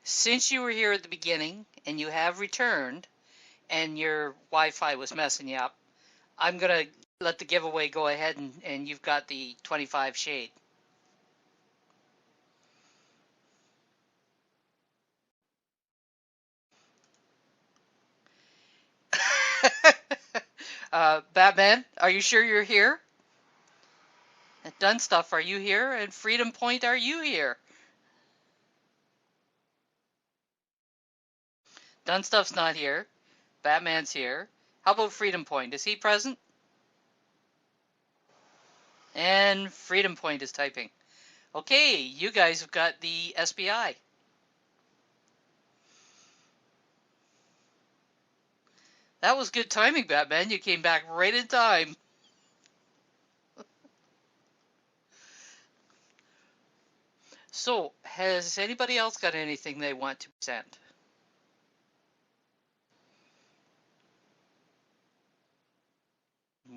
Since you were here at the beginning and you have returned and your Wi-Fi was messing you up, I'm going to let the giveaway go ahead and you've got the 25 shade. Batman, are you sure you're here? And Done Stuff, are you here? And Freedom Point, are you here? Done Stuff's not here. Batman's here. How about Freedom Point? Is he present? And Freedom Point is typing. Okay, you guys have got the SBI. That was good timing, Batman. You came back right in time. So, has anybody else got anything they want to present?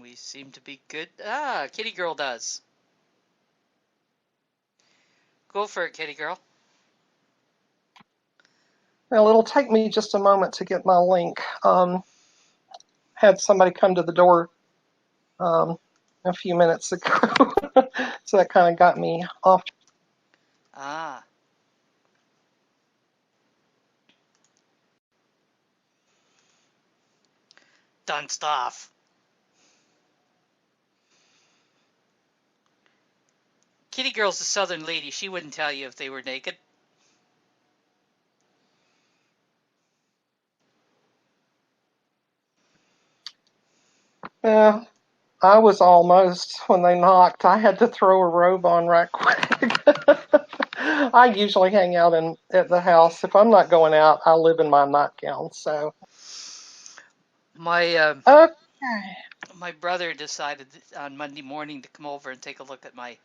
We seem to be good. Ah, Kitty Girl does. Go for it, Kitty Girl. Well, it'll take me just a moment to get my link. Had somebody come to the door a few minutes ago, so that kind of got me off. Ah. Done Stuff. Kitty Girl's a southern lady. She wouldn't tell you if they were naked. Yeah, I was almost when they knocked. I had to throw a robe on right quick. I usually hang out at the house. If I'm not going out, I live in my nightgown. So, My okay. my brother decided on Monday morning to come over and take a look at my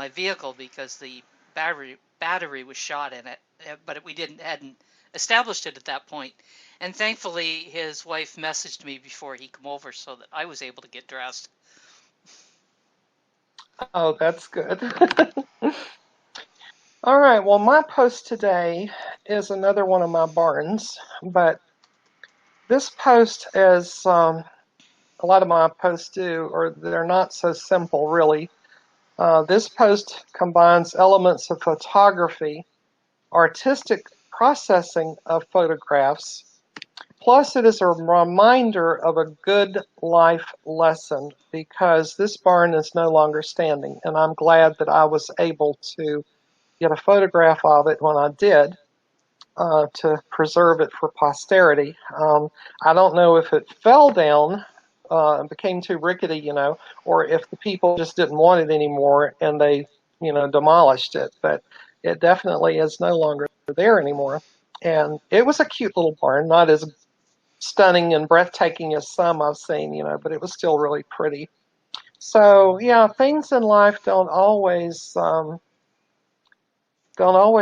vehicle because the battery was shot in it, but we hadn't established it at that point. And thankfully, his wife messaged me before he come over so that I was able to get dressed. Oh, that's good. All right, well, my post today is another one of my barns, but this post, as a lot of my posts do, or they're not so simple really. This post combines elements of photography, artistic processing of photographs, plus it is a reminder of a good life lesson because this barn is no longer standing, and I'm glad that I was able to get a photograph of it when I did. To preserve it for posterity. I don't know if it fell down and became too rickety, or if the people just didn't want it anymore and they, demolished it. But it definitely is no longer there anymore. And it was a cute little barn, not as stunning and breathtaking as some I've seen, but it was still really pretty. So yeah, things in life don't always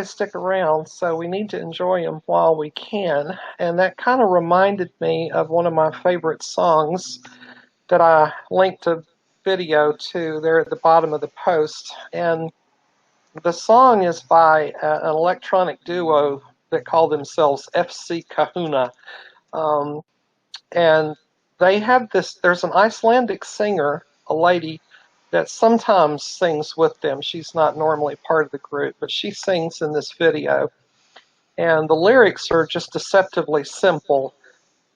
stick around, so we need to enjoy them while we can. And that kind of reminded me of one of my favorite songs that I linked a video to there at the bottom of the post. And the song is by an electronic duo that call themselves FC Kahuna. Um, and they have there's an Icelandic singer, a lady, that sometimes sings with them. She's not normally part of the group, but she sings in this video. And the lyrics are just deceptively simple.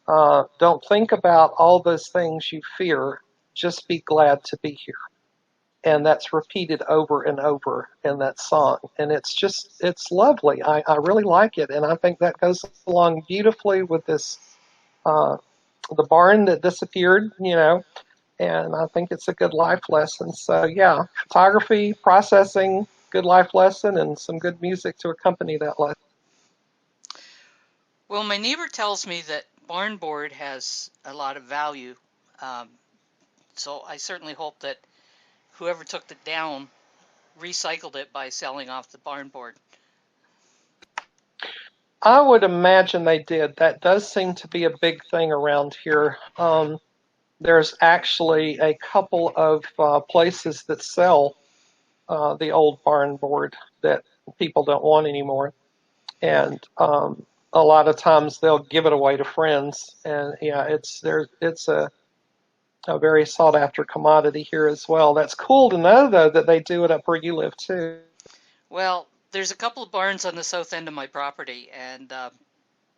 Don't think about all those things you fear. Just be glad to be here. And that's repeated over and over in that song. And it's lovely. I really like it. And I think that goes along beautifully with the barn that disappeared, and I think it's a good life lesson. So yeah, photography, processing, good life lesson, and some good music to accompany that lesson. Well, my neighbor tells me that barn board has a lot of value, um, so I certainly hope that whoever took it down recycled it by selling off the barn board. I would imagine they did. That does seem to be a big thing around here. There's actually a couple of places that sell the old barn board that people don't want anymore. And a lot of times they'll give it away to friends. And yeah, it's a very sought after commodity here as well. That's cool to know though that they do it up where you live too. Well, there's a couple of barns on the south end of my property, and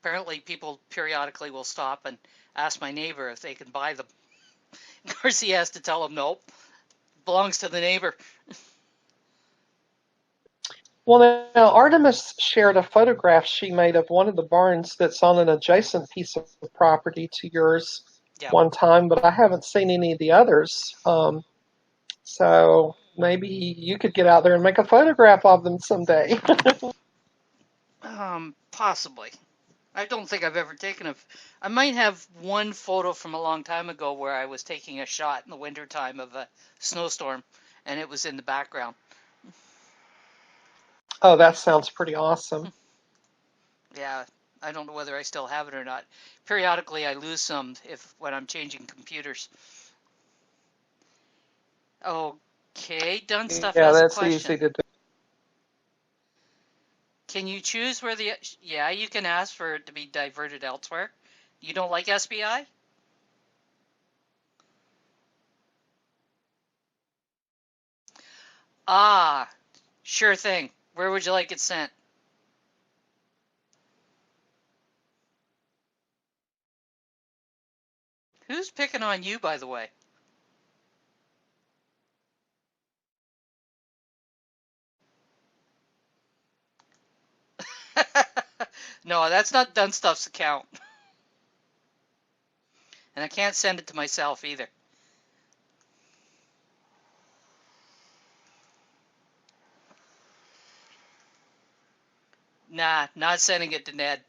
apparently people periodically will stop and ask my neighbor if they can buy them. Of course, he has to tell them nope, belongs to the neighbor. Well, now Artemis shared a photograph she made of one of the barns that's on an adjacent piece of property to yours Yeah. one time, but I haven't seen any of the others. So maybe you could get out there and make a photograph of them someday. Possibly. I don't think I've ever taken I might have one photo from a long time ago where I was taking a shot in the wintertime of a snowstorm, and it was in the background. Oh, that sounds pretty awesome. Yeah, I don't know whether I still have it or not. Periodically, I lose some when I'm changing computers. Okay, Done Stuff Yeah, has a that's question. easy to do. Can you choose where yeah, you can ask for it to be diverted elsewhere. You don't like SBI? Ah, sure thing. Where would you like it sent? Who's picking on you, by the way? No, that's not Done Stuff's account. And I can't send it to myself either. Nah, not sending it to Ned.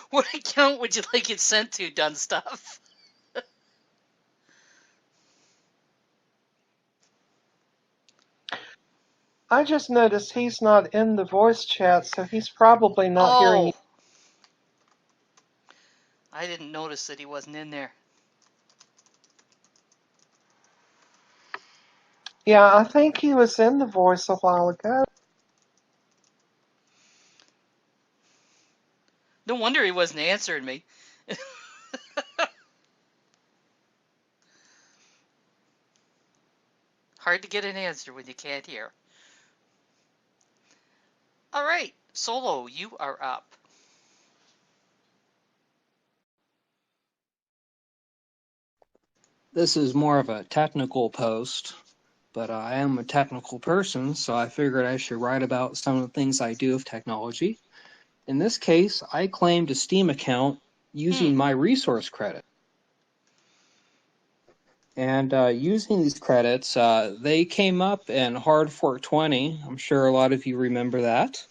What account would you like it sent to, Done Stuff? I just noticed he's not in the voice chat, so he's probably not hearing you. Oh, I didn't notice that he wasn't in there. Yeah, I think he was in The Voice a while ago. No wonder he wasn't answering me. Hard to get an answer when you can't hear. All right, Solo, you are up. This is more of a technical post, but I am a technical person, so I figured I should write about some of the things I do with technology. In this case, I claimed a Steam account using my resource credit. And using these credits, they came up in Hard Fork 20. I'm sure a lot of you remember that.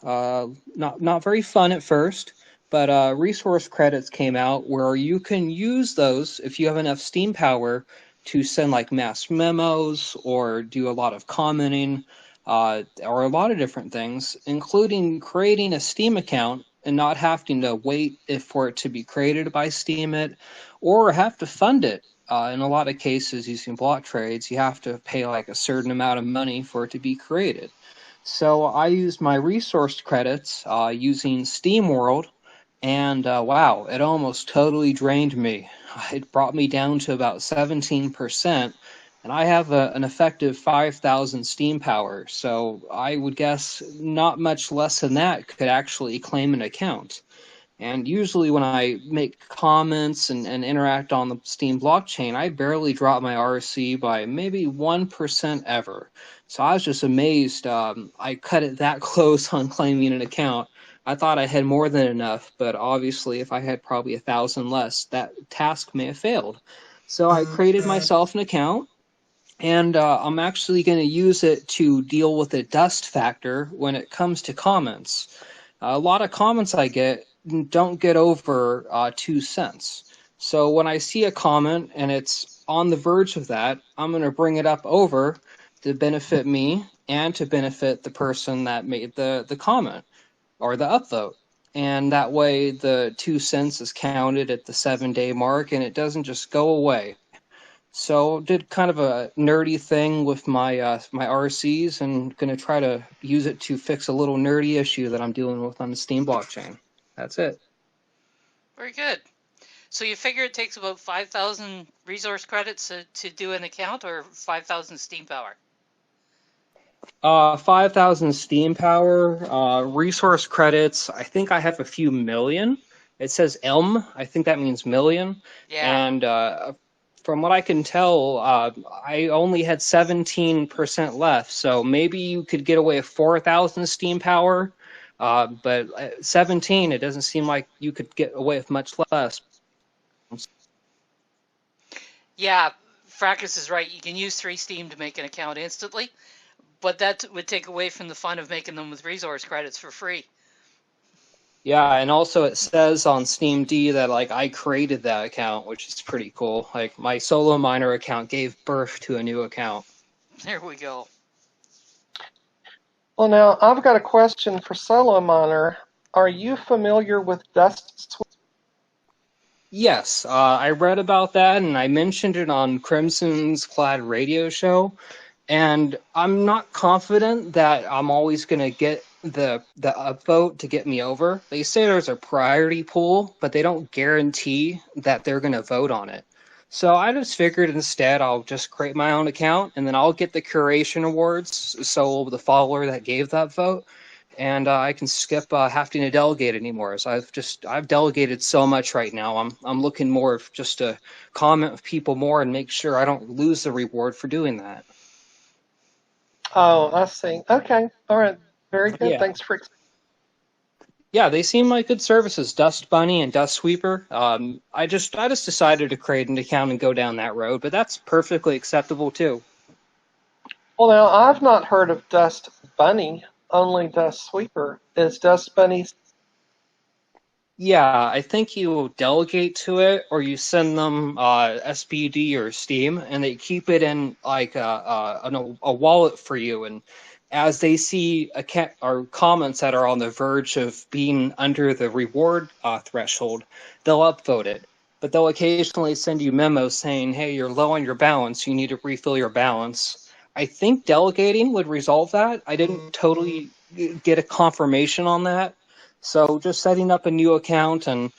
Not very fun at first, but resource credits came out where you can use those if you have enough Steam power to send like mass memos or do a lot of commenting or a lot of different things, including creating a Steam account and not having to wait for it to be created by Steemit or have to fund it. In a lot of cases, using block trades, you have to pay like a certain amount of money for it to be created. So I used my resource credits using SteamWorld, and wow, it almost totally drained me. It brought me down to about 17%, and I have an effective 5,000 Steam power, so I would guess not much less than that could actually claim an account. And usually when I make comments and interact on the Steam blockchain, I barely drop my RC by maybe 1% ever. So I was just amazed. I cut it that close on claiming an account. I thought I had more than enough, but obviously if I had probably 1,000 less, that task may have failed. So I created myself an account, and I'm actually going to use it to deal with the dust factor when it comes to comments. A lot of comments I get don't get over 2 cents. So when I see a comment and it's on the verge of that, I'm going to bring it up over to benefit me and to benefit the person that made the comment or the upvote. And that way the 2 cents is counted at the 7-day mark and it doesn't just go away. So did kind of a nerdy thing with my my RCs and going to try to use it to fix a little nerdy issue that I'm dealing with on the Steam blockchain. That's it. Very good. So you figure it takes about 5,000 resource credits to do an account, or 5,000 Steam power? 5,000 Steam power, resource credits. I think I have a few million. It says ELM. I think that means million. Yeah. And from what I can tell, I only had 17% left. So maybe you could get away with 4,000 Steam power. But 17, it doesn't seem like you could get away with much less. Yeah, Fracas is right. You can use 3 Steam to make an account instantly, but that would take away from the fun of making them with resource credits for free. Yeah, and also it says on Steam D that like I created that account, which is pretty cool. Like my solo miner account gave birth to a new account. There we go. Well, now I've got a question for Solo Miner. Are you familiar with Dust Sweep? Yes, I read about that and I mentioned it on Crimson's Clad radio show, and I'm not confident that I'm always going to get the upvote to get me over. They say there's a priority pool, but they don't guarantee that they're going to vote on it. So I just figured instead I'll just create my own account and then I'll get the curation awards, so the follower that gave that vote, and I can skip having to delegate anymore. So I've delegated so much right now. I'm looking more of just to comment with people more and make sure I don't lose the reward for doing that. Oh, I see. Okay. All right. Very good. Yeah. Thanks for explaining. Yeah, they seem like good services. Dust Bunny and Dust Sweeper. I just decided to create an account and go down that road, but that's perfectly acceptable too. Well, now I've not heard of Dust Bunny, only Dust Sweeper. Is Dust Bunny? Yeah, I think you delegate to it, or you send them SBD or Steam, and they keep it in like a wallet for you. And as they see or comments that are on the verge of being under the reward threshold, they'll upvote it. But they'll occasionally send you memos saying, "Hey, you're low on your balance. You need to refill your balance." I think delegating would resolve that. I didn't totally get a confirmation on that. So just setting up a new account, and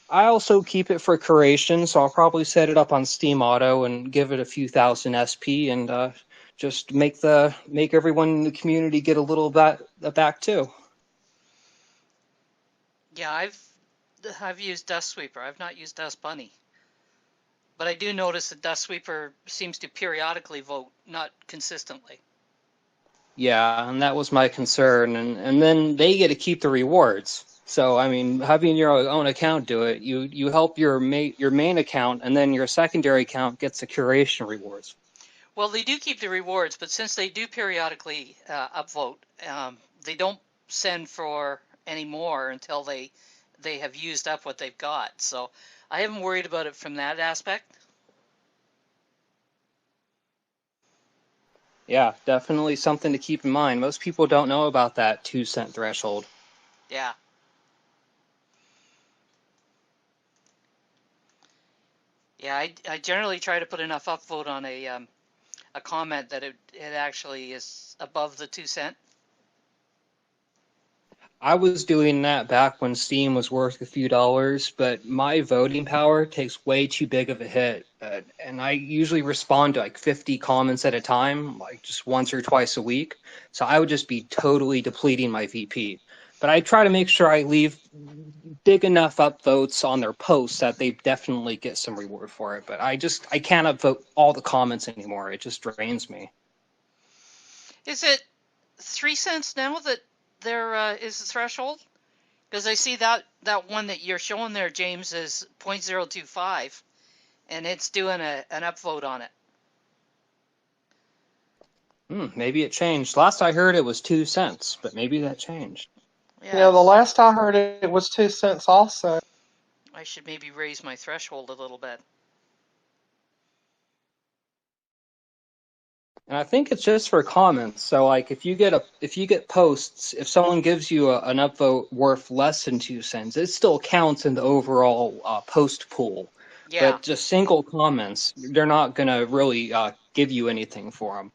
I also keep it for curation, so I'll probably set it up on Steam Auto and give it a few thousand SP, and just make everyone in the community get a little of that back too. Yeah, I've used Dust Sweeper. I've not used Dust Bunny. But I do notice that Dust Sweeper seems to periodically vote, not consistently. Yeah, and that was my concern, and then they get to keep the rewards. So I mean, having your own account do it, you help your main account, and then your secondary account gets the curation rewards. Well, they do keep the rewards, but since they do periodically upvote, they don't send for any more until they have used up what they've got. So I haven't worried about it from that aspect. Yeah, definitely something to keep in mind. Most people don't know about that 2 cent threshold. Yeah. Yeah, I generally try to put enough upvote on a comment that it actually is above the 2 cent. I was doing that back when Steam was worth a few dollars, but my voting power takes way too big of a hit. And I usually respond to like 50 comments at a time, like just once or twice a week. So I would just be totally depleting my VP. But I try to make sure I leave big enough upvotes on their posts that they definitely get some reward for it. But I can't upvote all the comments anymore. It just drains me. Is it 3 cents now that there is the threshold? Because I see that one that you're showing there, James, is 0.025, and it's doing an upvote on it. Maybe it changed. Last I heard it was 2 cents, but maybe that changed. Yeah, the last I heard it was 2 cents also. I should maybe raise my threshold a little bit. And I think it's just for comments. So like if you get posts, if someone gives you an upvote worth less than 2 cents, it still counts in the overall post pool. Yeah. But just single comments, they're not gonna really give you anything for them.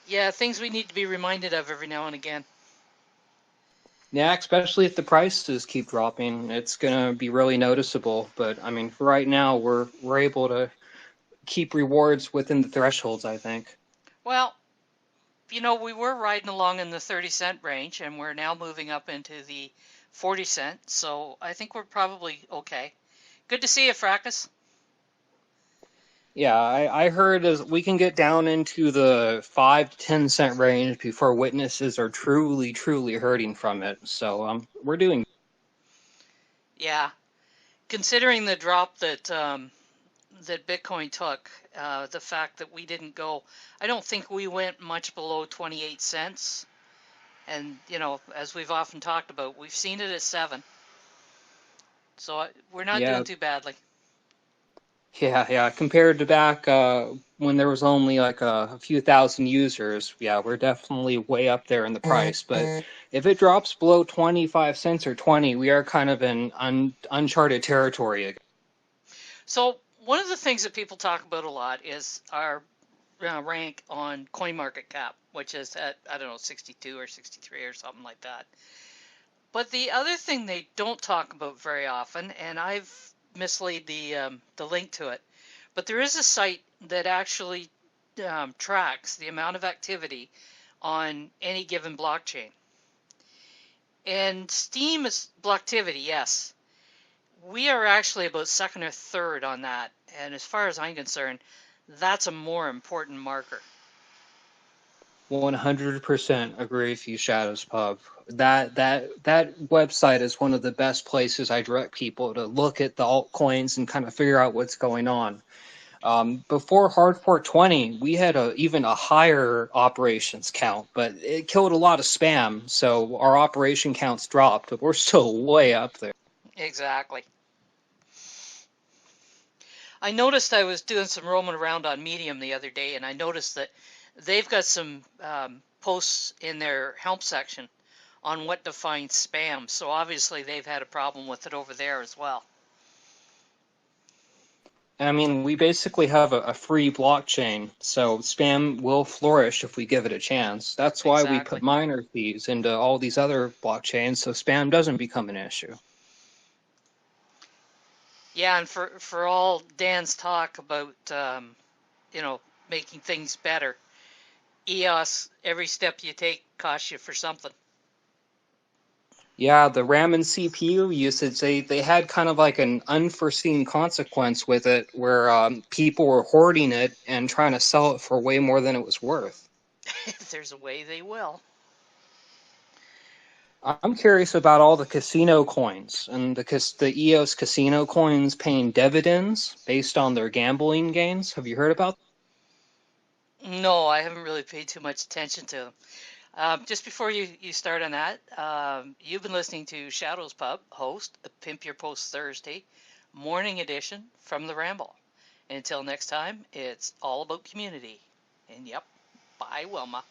Yeah, things we need to be reminded of every now and again. Yeah, especially if the prices keep dropping, it's gonna be really noticeable. But I mean, for right now, we're able to keep rewards within the thresholds, I think. Well, we were riding along in the 30 cent range, and we're now moving up into the 40 cent. So I think we're probably okay. Good to see you, Fracas. Yeah, I heard as we can get down into the 5 to 10 cent range before witnesses are truly, truly hurting from it. So we're doing. Yeah, considering the drop that that Bitcoin took, the fact that we didn't go, I don't think we went much below 28 cents. And as we've often talked about, we've seen it at 7. So we're not Yeah, doing too badly. yeah. Compared to back when there was only like a few thousand users, yeah, we're definitely way up there in the price. But if it drops below 25 cents or 20, we are kind of in uncharted territory again. So one of the things that people talk about a lot is our rank on CoinMarketCap, which is at, I don't know, 62 or 63 or something like that. But the other thing they don't talk about very often, and I've mislaid the link to it, but there is a site that actually tracks the amount of activity on any given blockchain. And Steam is Blocktivity, yes. We are actually about second or third on that, and as far as I'm concerned, that's a more important marker. 100% agree with you, Shadows Pub. That website is one of the best places I direct people to look at the altcoins and kind of figure out what's going on. Before Hardport 20, we had even a higher operations count, but it killed a lot of spam, so our operation counts dropped, but we're still way up there. Exactly. I noticed I was doing some roaming around on Medium the other day, and I noticed that they've got some posts in their help section on what defines spam. So obviously they've had a problem with it over there as well. I mean, we basically have a free blockchain, so spam will flourish if we give it a chance. That's why we Exactly. put miner fees into all these other blockchains, so spam doesn't become an issue. Yeah, and for all Dan's talk about you know, making things better, EOS, every step you take costs you for something. Yeah, the RAM and CPU usage, they had kind of like an unforeseen consequence with it where people were hoarding it and trying to sell it for way more than it was worth. If there's a way, they will. I'm curious about all the casino coins and the EOS casino coins paying dividends based on their gambling gains. Have you heard about? No, I haven't really paid too much attention to them. Just before you start on that, you've been listening to Shadows Pub, host Pimp Your Post Thursday, morning edition from the Ramble. And until next time, it's all about community. And yep, bye, Wilma.